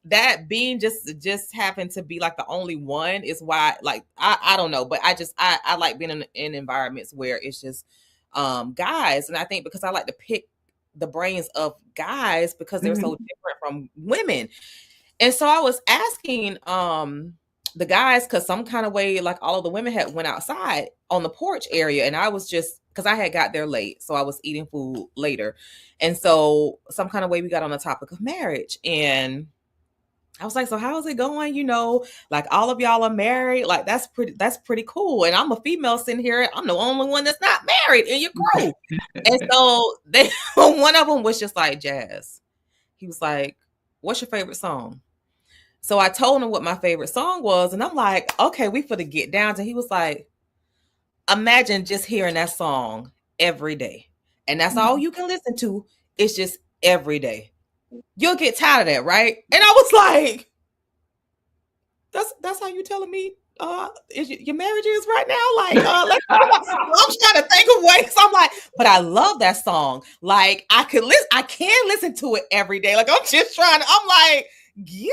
that being just happened to be like the only one is why, like, I don't know, but I like being in environments where it's just guys. And I think because I like to pick the brains of guys because they're so different from women. And so I was asking the guys, because some kind of way, like, all of the women had went outside on the porch area, and I was just, because I had got there late, so I was eating food later. And so some kind of way we got on the topic of marriage, and I was like, so how's it going? Like, all of y'all are married. Like, that's pretty cool. And I'm a female sitting here. I'm the only one that's not married in your crew. And so one of them was just like, Jazz. He was like, what's your favorite song? So I told him what my favorite song was. And I'm like, okay, we finna get down to, he was like, imagine just hearing that song every day. And that's all you can listen to. It's just every day. You'll get tired of that, right? And I was like, that's how you telling me is your marriage is right now? Like, I'm trying to think of ways. I'm like, but I love that song. Like, I can listen to it every day. Like, I'm just trying to, I'm like, yeah,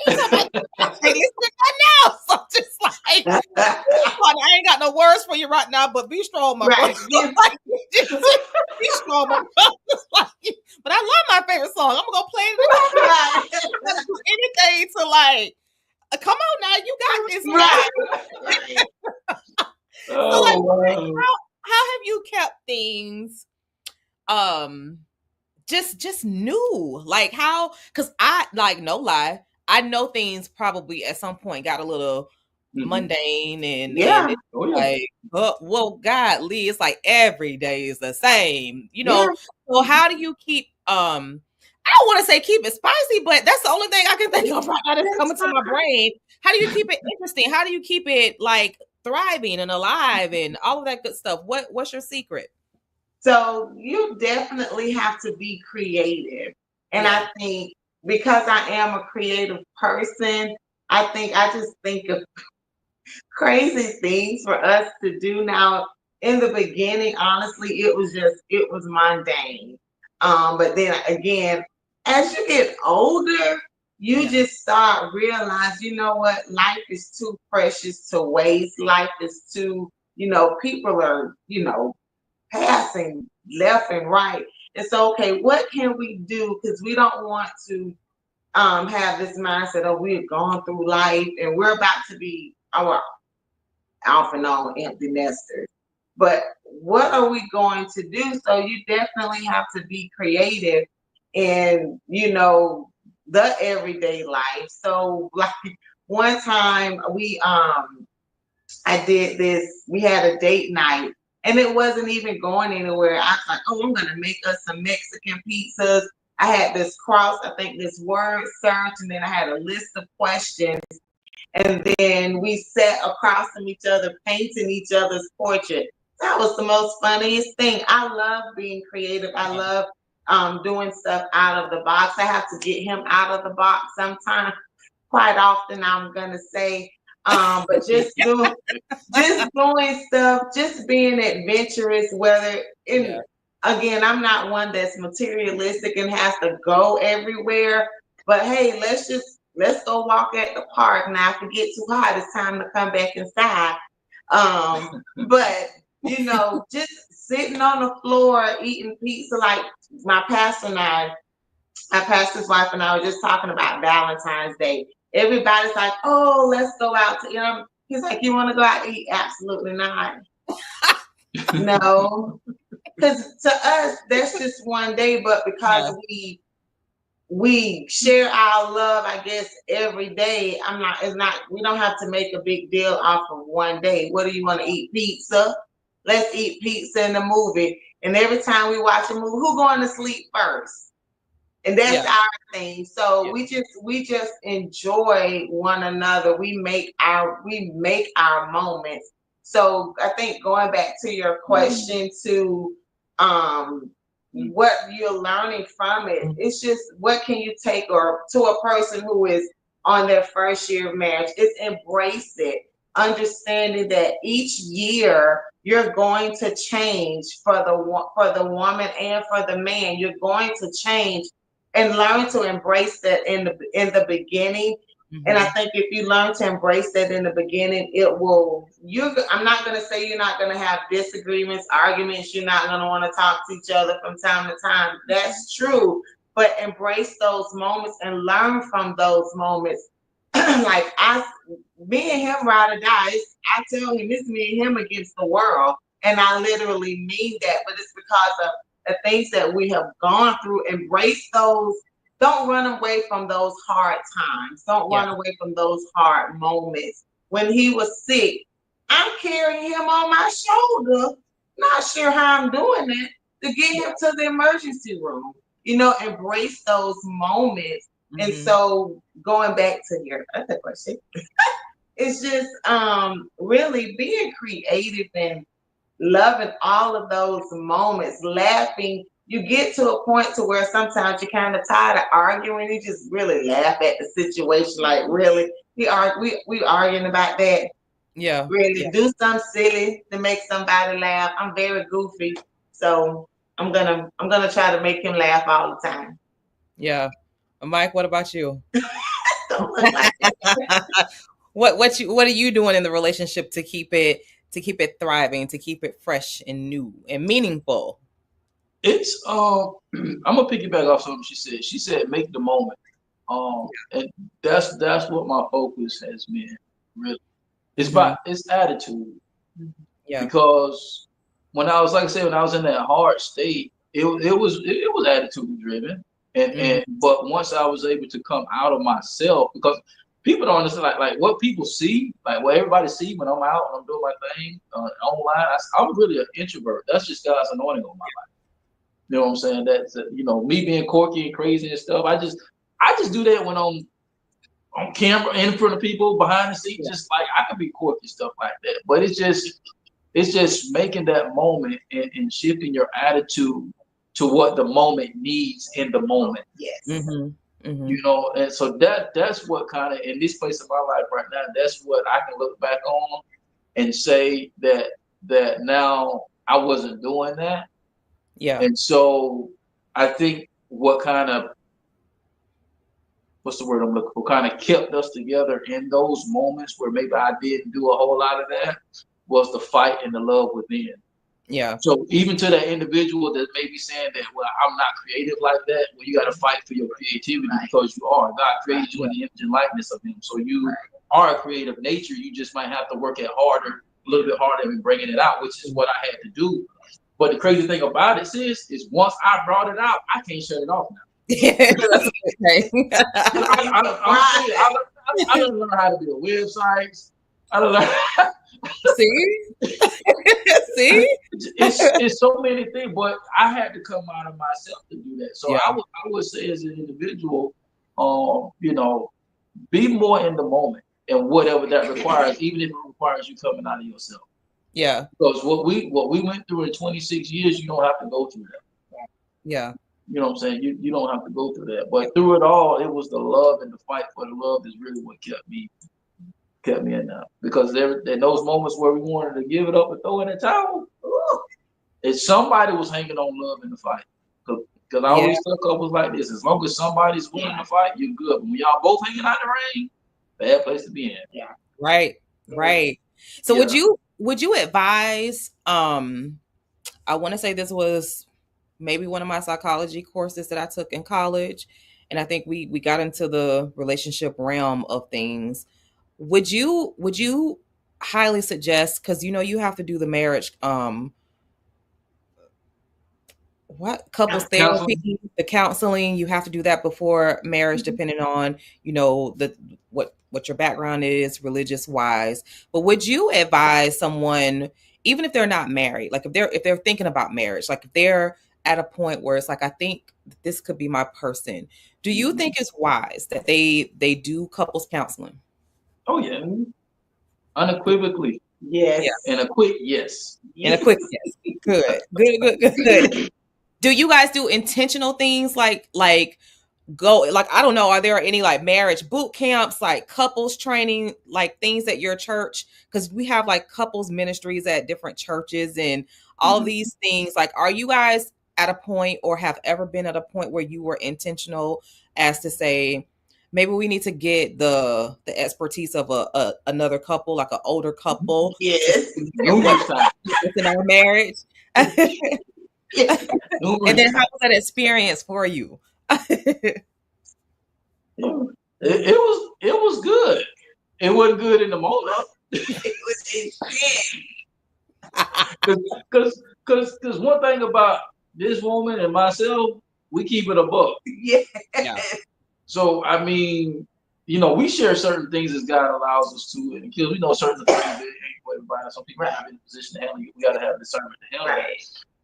you talking about, I can't listen to that now. So I'm just like, I ain't got no words for you right now, but be strong, my brother. Right. Yes. Like, be strong, my brother. Like, but I love my favorite song. I'm gonna go play it in the car. Right. I'm gonna do anything to like, come on now, you got this Right. now. Right. So like, Oh wow. how have you kept things um just new? Like how, because I like, no lie, I know things probably at some point got a little Mhm. mundane and Yeah. it's Oh yeah. like, well, God, Lee, it's like every day is the same, Yeah. So how do you keep I don't want to say keep it spicy, but that's the only thing I can think of right now that's That's coming to my fine. brain. How do you keep it interesting? How do you keep it like thriving and alive and all of that good stuff? What's your secret? So you definitely have to be creative. And Yeah. I think because I am a creative person, I think I just think of crazy things for us to do now. In the beginning, honestly, it was mundane. But then again, as you get older, you Yeah. just start realize, you know what, life is too precious to waste. Life is too, people are, passing left and right. And so, okay, what can we do? Because we don't want to have this mindset of we've gone through life and we're about to be our off and on empty nesters. But what are we going to do? So you definitely have to be creative in, the everyday life. So like one time I did this, we had a date night and it wasn't even going anywhere. I was like, oh, I'm gonna make us some Mexican pizzas. I had this I think this word search, and then I had a list of questions. And then we sat across from each other, painting each other's portrait. That was the most funniest thing. I love being creative. I love doing stuff out of the box. I have to get him out of the box sometimes. Quite often, I'm gonna say, but just doing stuff, just being adventurous. Whether Yeah. again, I'm not one that's materialistic and has to go everywhere. But hey, let's go walk at the park. Now, if it gets too hot, it's time to come back inside. But just sitting on the floor eating pizza, like my pastor and my pastor's wife and I were just talking about Valentine's Day. Everybody's like, "Oh, let's go out to." He's like, "You want to go out to eat?" Absolutely not. No, because to us that's just one day. But because Yeah. we share our love, I guess, every day. It's not, we don't have to make a big deal off of one day. What do you want to eat? Pizza? Let's eat pizza in the movie. And every time we watch a movie, who going to sleep first? And that's Yeah. our thing. So Yeah. we just enjoy one another. We make our moments. So I think going back to your question to what you're learning from it, it's just what can you take, or to a person who is on their first year of marriage, is embrace it, understanding that each year you're going to change for the woman and for the man. You're going to change and learn to embrace that in the beginning. And I Mhm. think if you learn to embrace that in the beginning, I'm not going to say you're not going to have disagreements, arguments. You're not going to want to talk to each other from time to time. That's true. But embrace those moments and learn from those moments. Like me and him ride or die. I tell him it's me and him against the world. And I literally mean that, but it's because of the things that we have gone through. Embrace those. Don't run away from those hard times. Don't Yeah. run away from those hard moments. When he was sick, I'm carrying him on my shoulder, not sure how I'm doing it, to get him to the emergency room. Embrace those moments. And Mhm. so going back to your other question, it's just really being creative and loving all of those moments, laughing. you get to a point to where sometimes you're kind of tired of arguing. You just really laugh at the situation. Like, really, we arguing about that. Yeah. Really, Yeah. do something silly to make somebody laugh. I'm very goofy, so I'm gonna try to make him laugh all the time. Yeah. Mike, what about you? Don't look like What are you doing in the relationship to keep it thriving, to keep it fresh and new and meaningful? It's I'm gonna piggyback off something she said. She said make the moment. And that's what my focus has been, really. It's Mhm. about it's attitude. Yeah. Because when I was, like I said, when I was in that hard state, it was attitude driven, and Mhm. but once I was able to come out of myself, because people don't understand, like what people see, like what everybody see when I'm out and I'm doing my thing online. I'm really an introvert. That's just God's anointing on my life. You know what I'm saying? That's me being quirky and crazy and stuff. I just do that when I'm on camera, in front of people, behind the scenes. Yeah. Just like I can be quirky stuff like that, but it's just making that moment and shifting your attitude to what the moment needs in the moment. yes. Mhm. Mhm. And so that's what kind of, in this place of my life right now, that's what I can look back on and say that now I wasn't doing that. Yeah. And so I think what kind of, what's the word I'm looking for, kind of kept us together in those moments where maybe I didn't do a whole lot of that, was the fight and the love within. Yeah. So even to that individual that may be saying that, well, I'm not creative like that, well, you got to fight for your creativity because you are. God created you in the image and likeness of Him. So you are a creative nature. You just might have to work it harder, a little bit harder in bringing it out, which is what I had to do. But the crazy thing about it, sis, is once I brought it out, I can't shut it off now. That's okay. I don't learn how to build websites. I don't know. See? See? It's so many things, but I had to come out of myself to do that. So Yeah. I would say as an individual, be more in the moment and whatever that requires, even if it requires you coming out of yourself. Yeah. Because what we went through in 26 years, you don't have to go through that. Yeah. You know what I'm saying? You don't have to go through that. But through it all, it was the love and the fight for the love is really what kept me in there. Because there in those moments where we wanted to give it up and throw in the towel, if somebody was hanging on love in the fight. Because I Yeah. always tell couples like this: as long as somebody's willing to fight, you're good. But when y'all both hanging out in the ring, bad place to be in. Yeah. Right. Right. So Yeah. would you advise I want to say this was maybe one of my psychology courses that I took in college, and I think we got into the relationship realm of things. Would you highly suggest, because you have to do the marriage what couples Counseling. therapy, the counseling, you have to do that before marriage, depending on the what your background is religious wise. But would you advise someone, even if they're not married, like if they're thinking about marriage, like if they're at a point where it's like, I think this could be my person, do you think it's wise that they do couples counseling? Oh yeah, unequivocally, Yes. Yeah. and a quick yes. In a quick yes. Good. Do you guys do intentional things like go, like, I don't know, are there any like marriage boot camps, like couples training, like things at your church? Because we have like couples ministries at different churches and all of Mhm. these things. Like, are you guys at a point, or have ever been at a point, where you were intentional as to say, maybe we need to get the expertise of another couple, like an older couple, to Yes. see what Numerous times. in our marriage? And Numerous then how times. was that experience for you? It was good. It wasn't good in the moment. It was intense. Because one thing about this woman and myself, we keep it a buck. Yes. Yeah. So I mean, we share certain things as God allows us to, and because we know certain things that ain't for everybody. Some people are not in a position to handle it. We got to have discernment to handle that. Right.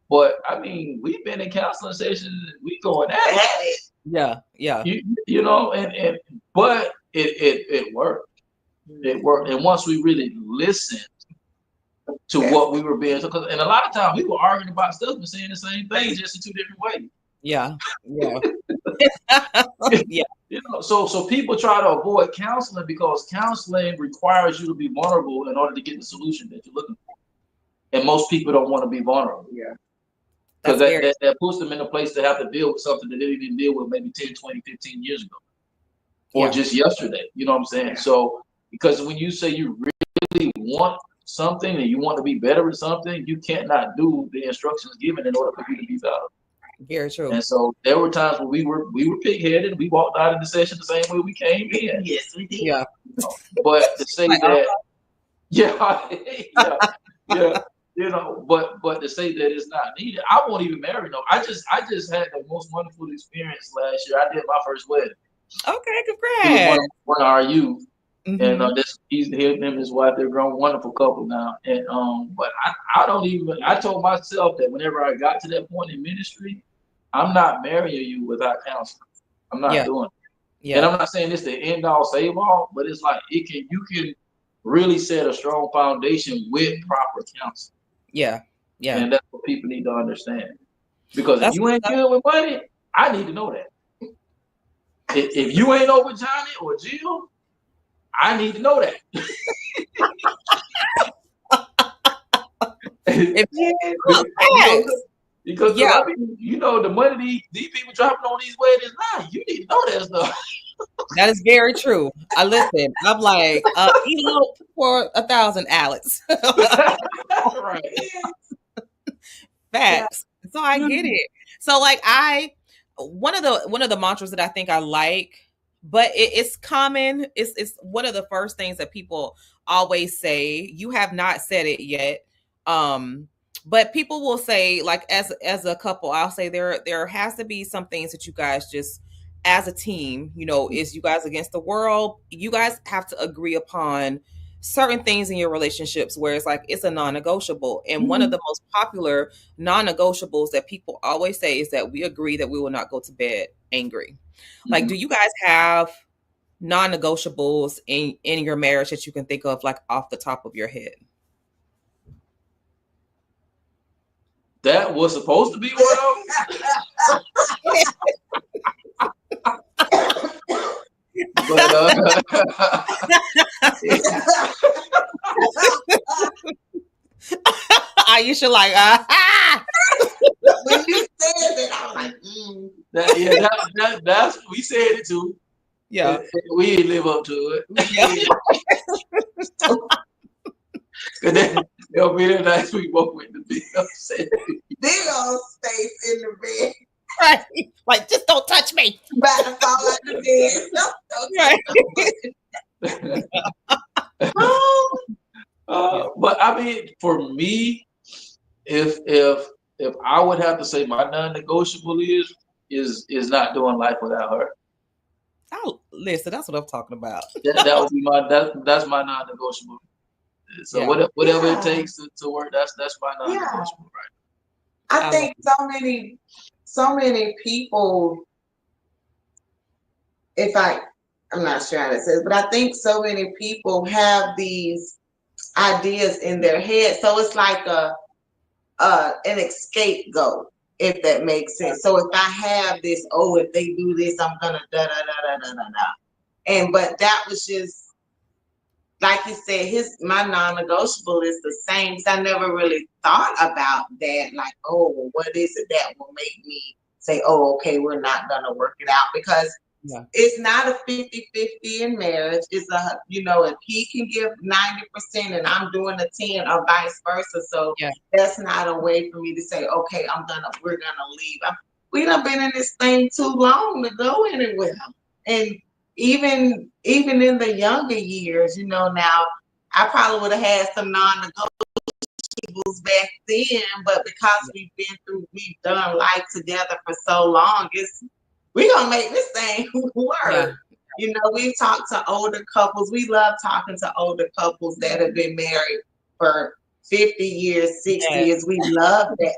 But I mean, we've been in counseling sessions. We going at it. Yeah. And but it worked. It worked. And once we really listened, to what we were being. And a lot of times we were arguing about stuff and saying the same thing just in two different ways. Yeah. Yeah. Yeah. So people try to avoid counseling because counseling requires you to be vulnerable in order to get the solution that you're looking for. And most people don't want to be vulnerable. Yeah. Because that puts them in a place to have to deal with something that they didn't deal with maybe 10, 20, 15 years ago. Or just yesterday. You know what I'm saying? So, because when you say you really want something and you want to be better at something, you can't not do the instructions given in order for you to be better. Very true. And so there were times when we were pig-headed. We walked out of the session the same way we came in. Yes, we did. Yeah. But to say that, but to say that it's not needed, I won't even marry. No, I just had the most wonderful experience last year. I did my first wedding. Okay, He congrats. was one of our youth, Mm-hmm. and he's him and his wife. They're a grown, wonderful couple now. And but I don't even. I told myself that whenever I got to that point in ministry, I'm not marrying you without counseling. I'm not doing it. Yeah. And I'm not saying this to end all, save all, but it's like you can really set a strong foundation with proper counseling. Yeah. Yeah. And that's what people need to understand. Because if you ain't good with money, I need to know that. If you ain't over Johnny or Jill, I need to know that. Because I mean, the money these people dropping on these weddings now, you need to know that stuff. That is very true. Listen, I'm like, elope for 1,000, Alex. Right. Facts. So I get it. So like one of the mantras that I think I like, but it's common. It's one of the first things that people always say. You have not said it yet. But people will say, like, as a couple, I'll say there has to be some things that you guys just, as a team, is you guys against the world. You guys have to agree upon certain things in your relationships where it's like it's a non-negotiable. And one of the most popular non-negotiables that people always say is that we agree that we will not go to bed angry. Like, do you guys have non-negotiables in your marriage that you can think of, like, off the top of your head? That was supposed to be one of Aisha like, when you said that, I was like, that's we said it too. Yeah, we didn't live up to it. Cause they'll be there next week. Both went to bed upset. Big old space in the bed. Right, like, just don't touch me. About to fall out the bed. But I mean, for me, if I would have to say my non-negotiable is not doing life without her. Oh, listen, that's what I'm talking about. That would be that's my non-negotiable. So whatever it takes to work, that's my non-negotiable, right? I think so many people. I'm not sure how to say it, but I think so many people have these ideas in their head. So it's like an escape goal, if that makes sense. So if I have this, if they do this, I'm gonna da da da da da da. But that was just, like you said, my non-negotiable is the same. Because I never really thought about that. Like, what is it that will make me say, okay, we're not gonna work it out? Because it's not a 50-50 in marriage. It's if he can give 90% and I'm doing a 10 or vice versa. So that's not a way for me to say, okay, we're gonna leave. We done been in this thing too long to go anywhere. And even in the younger years, now I probably would have had some non-negotiables back then, but because we've done life together for so long, we're gonna make this thing work. We've talked to older couples. We love talking to older couples that have been married for 50 years, 60 years. We love that.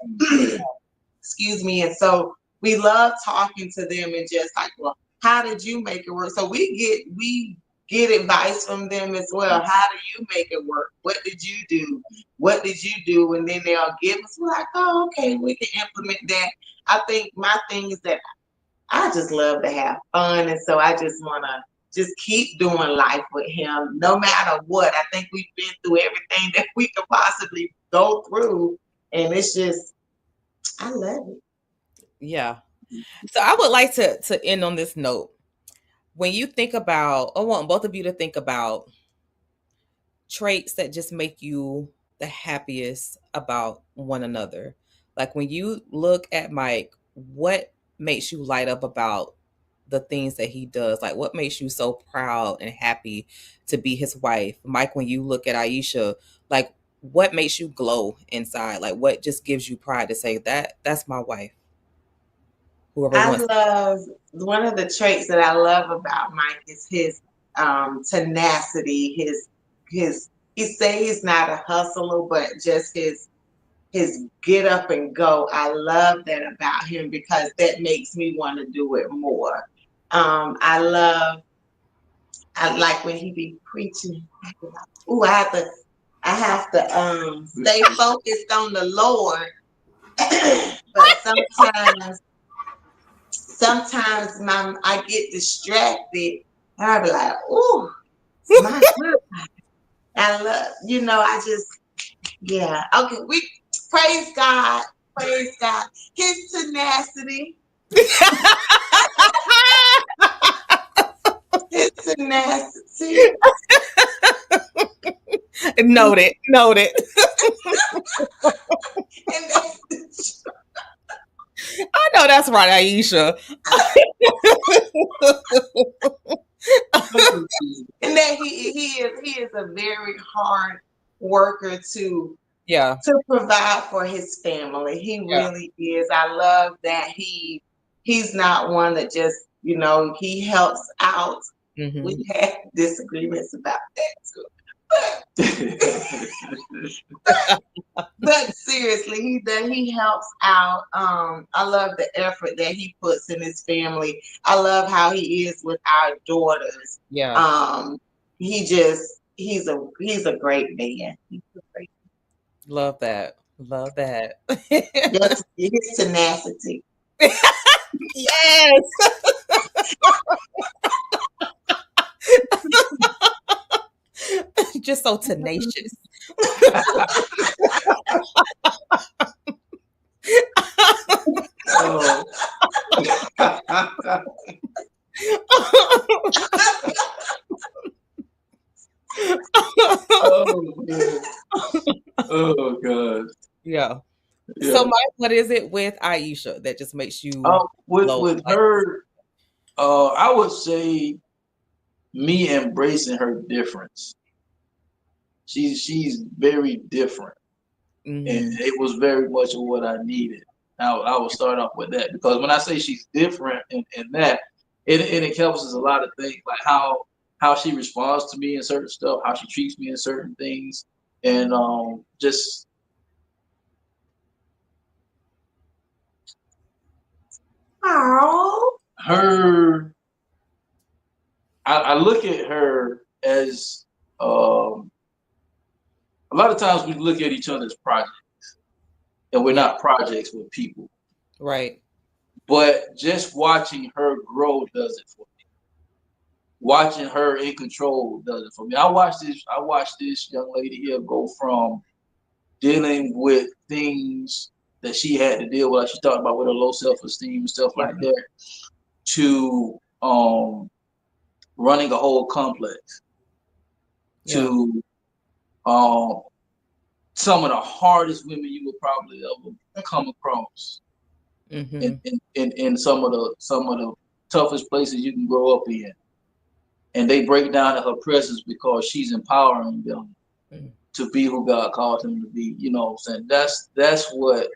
Excuse me. And so we love talking to them and just like, well, how did you make it work? So we get advice from them as well. How do you make it work? What did you do? What did you do? And then they'll give us, we're like, oh, okay, we can implement that. I think my thing is that I just love to have fun. And so I just want to just keep doing life with him no matter what. I think we've been through everything that we could possibly go through. And it's just, I love it. Yeah. So I would like to end on this note. When you think about, I want both of you to think about traits that just make you the happiest about one another. Like when you look at Mike, what makes you light up about the things that he does? Like what makes you so proud and happy to be his wife? Mike, when you look at Aisha, like what makes you glow inside? Like what just gives you pride to say that's my wife? Whoever I wants. love, one of the traits that I love about Mike is his tenacity, his he say he's not a hustler, but just his get up and go. I love that about him because that makes me want to do it more. I like when he be preaching. Ooh, I have to stay focused on the Lord. But sometimes I get distracted. And I be like, ooh, my God. I love, I just, yeah. Okay, we praise God. Praise God. His tenacity. His tenacity. Noted. And that's I know that's right, Aisha. and that he is a very hard worker to Yeah. provide for his family. He Yeah. really is. I love that he's not one that just, he helps out. Mm-hmm. We had disagreements about that too. But seriously, he helps out. I love the effort that he puts in his family. I love how he is with our daughters. Yeah. He's a great man. He's a great Love that. Love that. Just his tenacity. Yes. Just so tenacious. Oh. Oh, man. Oh, God. Yeah. Yeah. So, Mike, what is it with Aisha that just makes you glow? With her, I would say me embracing her difference. She's very different, and it was very much of what I needed. I will start off with that because when I say she's different in that, it encompasses a lot of things like how she responds to me in certain stuff, how she treats me in certain things, and just her. I look at her as a lot of times we look at each other as projects, and we're not projects with people. Right. But just watching her grow does it for me. Watching her in control does it for me. I watched this young lady here go from dealing with things that she had to deal with, like she talked about with her low self-esteem and stuff like that, to running a whole complex, to some of the hardest women you will probably ever come across. In some of the toughest places you can grow up in, and they break down in her presence because she's empowering them to be who God called them to be. You know what I'm saying? That's what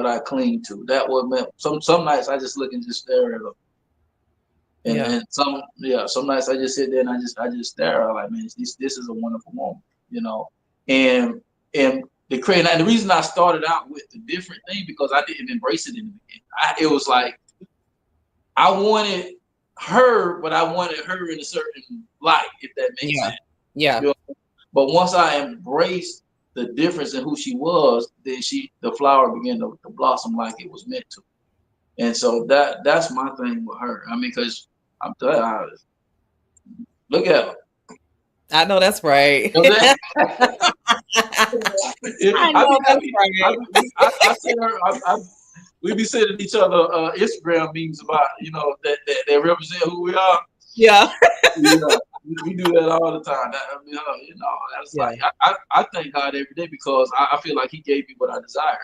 I cling to. That what meant some nights I just look and just stare at her. And some nights I just sit there and I just stare at her like, man, this is a wonderful woman, you know. And the reason I started out with the different thing because I didn't embrace it in the beginning. It was like I wanted her, but I wanted her in a certain like, if that makes Yeah. sense. Yeah. You know? But once I embraced the difference in who she was, then the flower began to blossom like it was meant to. And so that's my thing with her. I mean, because I'm telling you, look at her. I know that's right. You know what I'm saying? I I know be, I that's be, right. I see her. We be sending each other Instagram memes about that represent who we are. Yeah. Yeah, we do that all the time. That's Yeah. like I thank God every day because I feel like He gave me what I desire.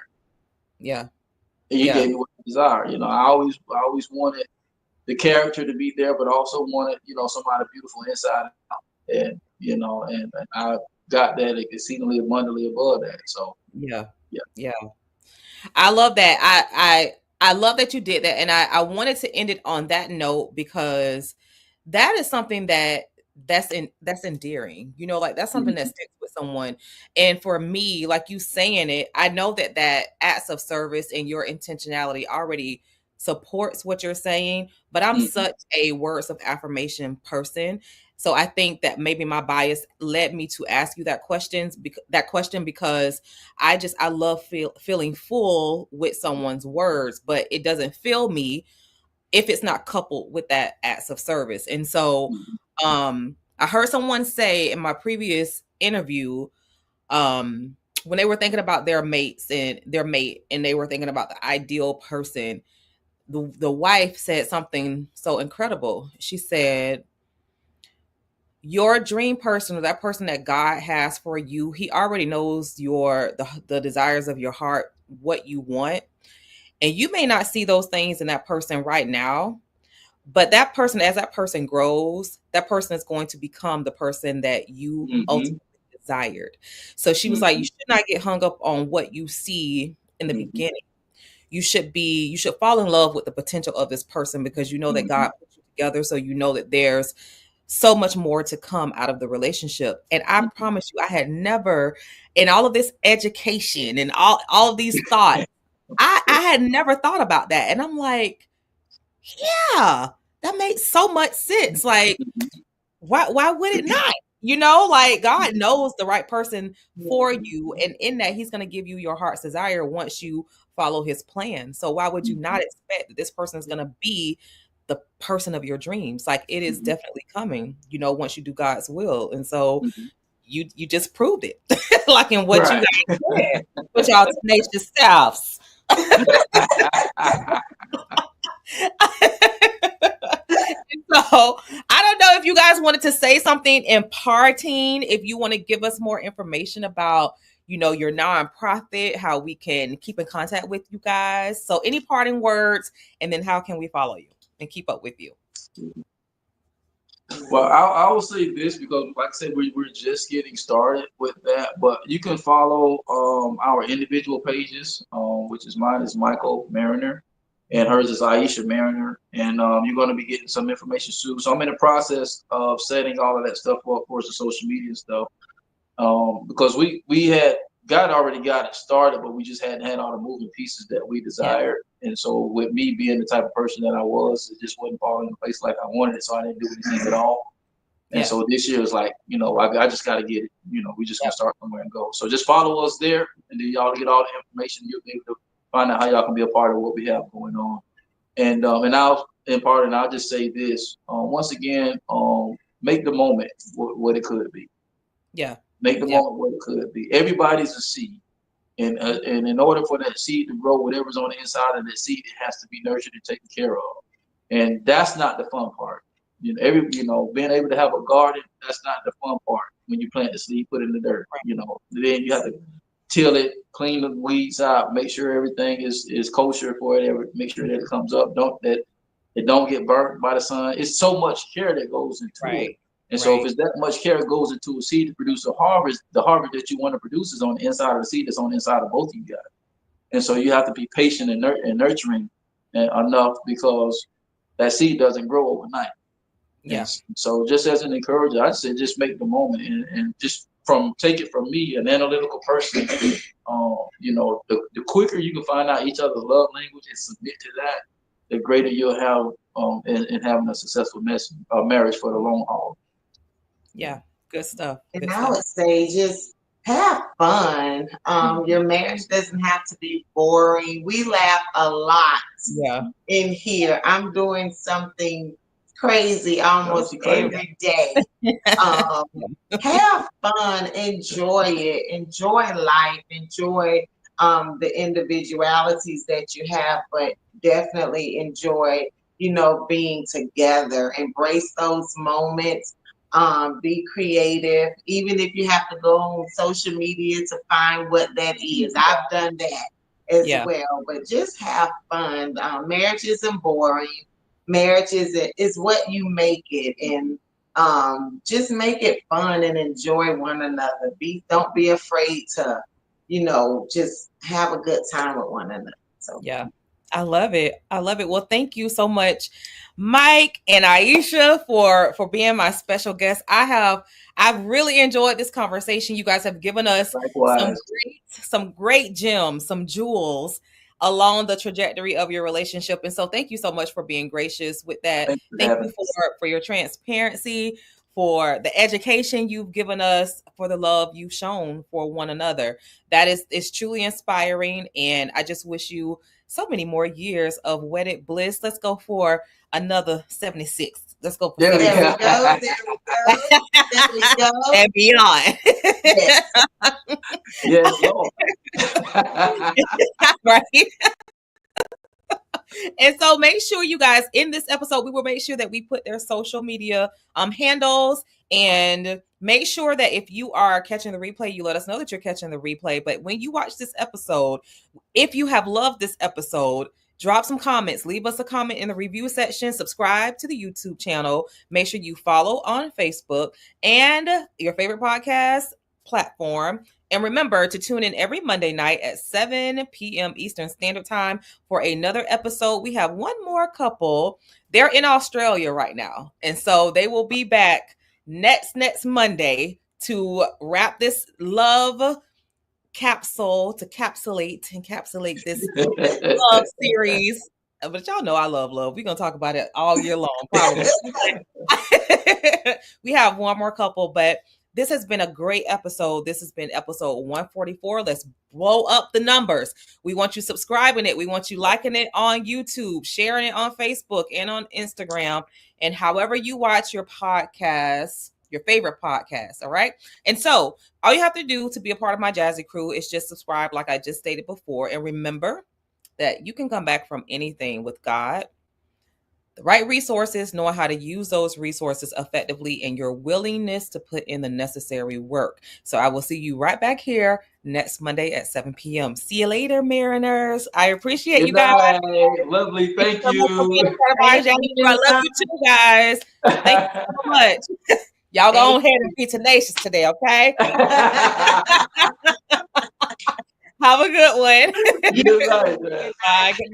Yeah. He Yeah. gave me what I desire. I always wanted the character to be there, but also wanted somebody beautiful inside and out. And I got that exceedingly abundantly above that. So Yeah. yeah. Yeah. I love that. I love that you did that. And I wanted to end it on that note because that is something that's endearing. Like that's something that Mhm. sticks with someone. And for me, like you saying it, I know that acts of service and your intentionality already supports what you're saying, but I'm Mhm. such a words of affirmation person. So I think that maybe my bias led me to ask you that question because I love feeling full with someone's words, but it doesn't fill me if it's not coupled with that acts of service. And so I heard someone say in my previous interview, when they were thinking about their mate and they were thinking about the ideal person, the wife said something so incredible. She said, your dream person or that person that God has for you, he already knows the desires of your heart, what you want. And you may not see those things in that person right now, but that person, as that person grows, that person is going to become the person that you Mhm. ultimately desired. So she was like, you Mhm. should not get hung up on what you see in the Mhm. beginning. You should fall in love with the potential of this person because you know that Mhm. God put you together. So you know that there's so much more to come out of the relationship. And I Mhm. promise you, I had never, in all of this education and all of these thoughts, I had never thought about that. And I'm like, yeah, that makes so much sense. Like, why would it not? Like God knows the right person for you. And in that, He's gonna give you your heart's desire once you follow His plan. So why would you not expect that this person is gonna be the person of your dreams? Like it is Mhm. definitely coming, once you do God's will. And so Mhm. you just proved it. Like in what you Right. guys said with y'all tenacious selves. So I don't know if you guys wanted to say something imparting, if you want to give us more information about, your nonprofit, how we can keep in contact with you guys. So any parting words, and then how can we follow you and keep up with you? Well, I will say this because, like I said, we're just getting started with that. But you can follow our individual pages, which is mine is Michael Mariner, and hers is Aisha Mariner, and you're going to be getting some information soon. So I'm in the process of setting all of that stuff up for the social media stuff. Because we had God already got it started, but we just hadn't had all the moving pieces that we Yeah. desired. And so, with me being the type of person that I was, it just wasn't falling into place like I wanted it, so I didn't do anything at all. And Yeah. so this year is like, I just got to get it. We just got to start somewhere and go. So just follow us there, and then y'all get all the information. You'll be able to find out how y'all can be a part of what we have going on. And I'll just say this once again, make the moment what it could be. Yeah. Make the Yeah. moment what it could be. Everybody's a seed. And in order for that seed to grow, whatever's on the inside of that seed, it has to be nurtured and taken care of. And that's not the fun part. Being able to have a garden, that's not the fun part. When you plant the seed, put it in the dirt. Then you have to till it, clean the weeds out, make sure everything is kosher for it, make sure that it comes up, that it don't get burnt by the sun. It's so much care that goes into it. Right. And so if Right. it's that much care that goes into a seed to produce a harvest, the harvest that you want to produce is on the inside of the seed that's on the inside of both of you guys. And so you have to be patient and nurturing enough because that seed doesn't grow overnight. And Yeah. so just as an encourager, I say just make the moment and just take it from me, an analytical person, the quicker you can find out each other's love language and submit to that, the greater you'll have in having a successful marriage for the long haul. Yeah. Good stuff. And Good I stuff. would say just have fun. Your marriage doesn't have to be boring. We laugh a lot Yeah. in here. I'm doing something crazy No, almost she crazy. every day. Um, have fun, enjoy it, enjoy life, enjoy the individualities that you have, but definitely enjoy, being together. Embrace those moments. Be creative, even if you have to go on social media to find what that is. I've done that as Yeah. well, but just have fun. Marriage isn't boring. Marriage is what you make it, and just make it fun and enjoy one another. Don't be afraid to, just have a good time with one another. So Yeah. I love it. I love it. Well, thank you so much, Mike and Aisha, for being my special guest. I've really enjoyed this conversation. You guys have given us Likewise. some great gems, some jewels along the trajectory of your relationship. And so thank you so much for being gracious with that. Thank you for Thank having you us. for your transparency, for the education you've given us, for the love you've shown for one another. That is truly inspiring. And I just wish you so many more years of wedded bliss. Let's go for another 76. Let's go for There we there we 76 go. There we go. There we go. and beyond. Yes. Yes, Lord. Right. And so make sure you guys in this episode, we will make sure that we put their social media handles, and make sure that if you are catching the replay, you let us know that you're catching the replay. But when you watch this episode, if you have loved this episode, drop some comments, leave us a comment in the review section, subscribe to the YouTube channel, make sure you follow on Facebook and your favorite podcast platform. And remember to tune in every Monday night at 7 p.m. Eastern Standard Time for another episode. We have one more couple. They're in Australia right now. And so they will be back next Monday to wrap this love capsule, to encapsulate this love series. But y'all know I love love. We're going to talk about it all year long, probably. We have one more couple, but this has been a great episode. This has been episode 144. Let's blow up the numbers. We want you subscribing it. We want you liking it on YouTube, sharing it on Facebook and on Instagram, and however you watch your podcast, your favorite podcast. All right. And so all you have to do to be a part of my Jazzy crew is just subscribe, like I just stated before. And remember that you can come back from anything with God, the right resources, knowing how to use those resources effectively, and your willingness to put in the necessary work. So I will see you right back here next Monday at 7 p.m. See you later, Mariners. I appreciate Good you guys. night. Lovely. Thank so much for being a you. part of our Thank Jazzy crew. you. I love you too, guys. Thank you so much. Y'all go ahead and be tenacious today, okay? Have a good one. Good night. Bye. Good night.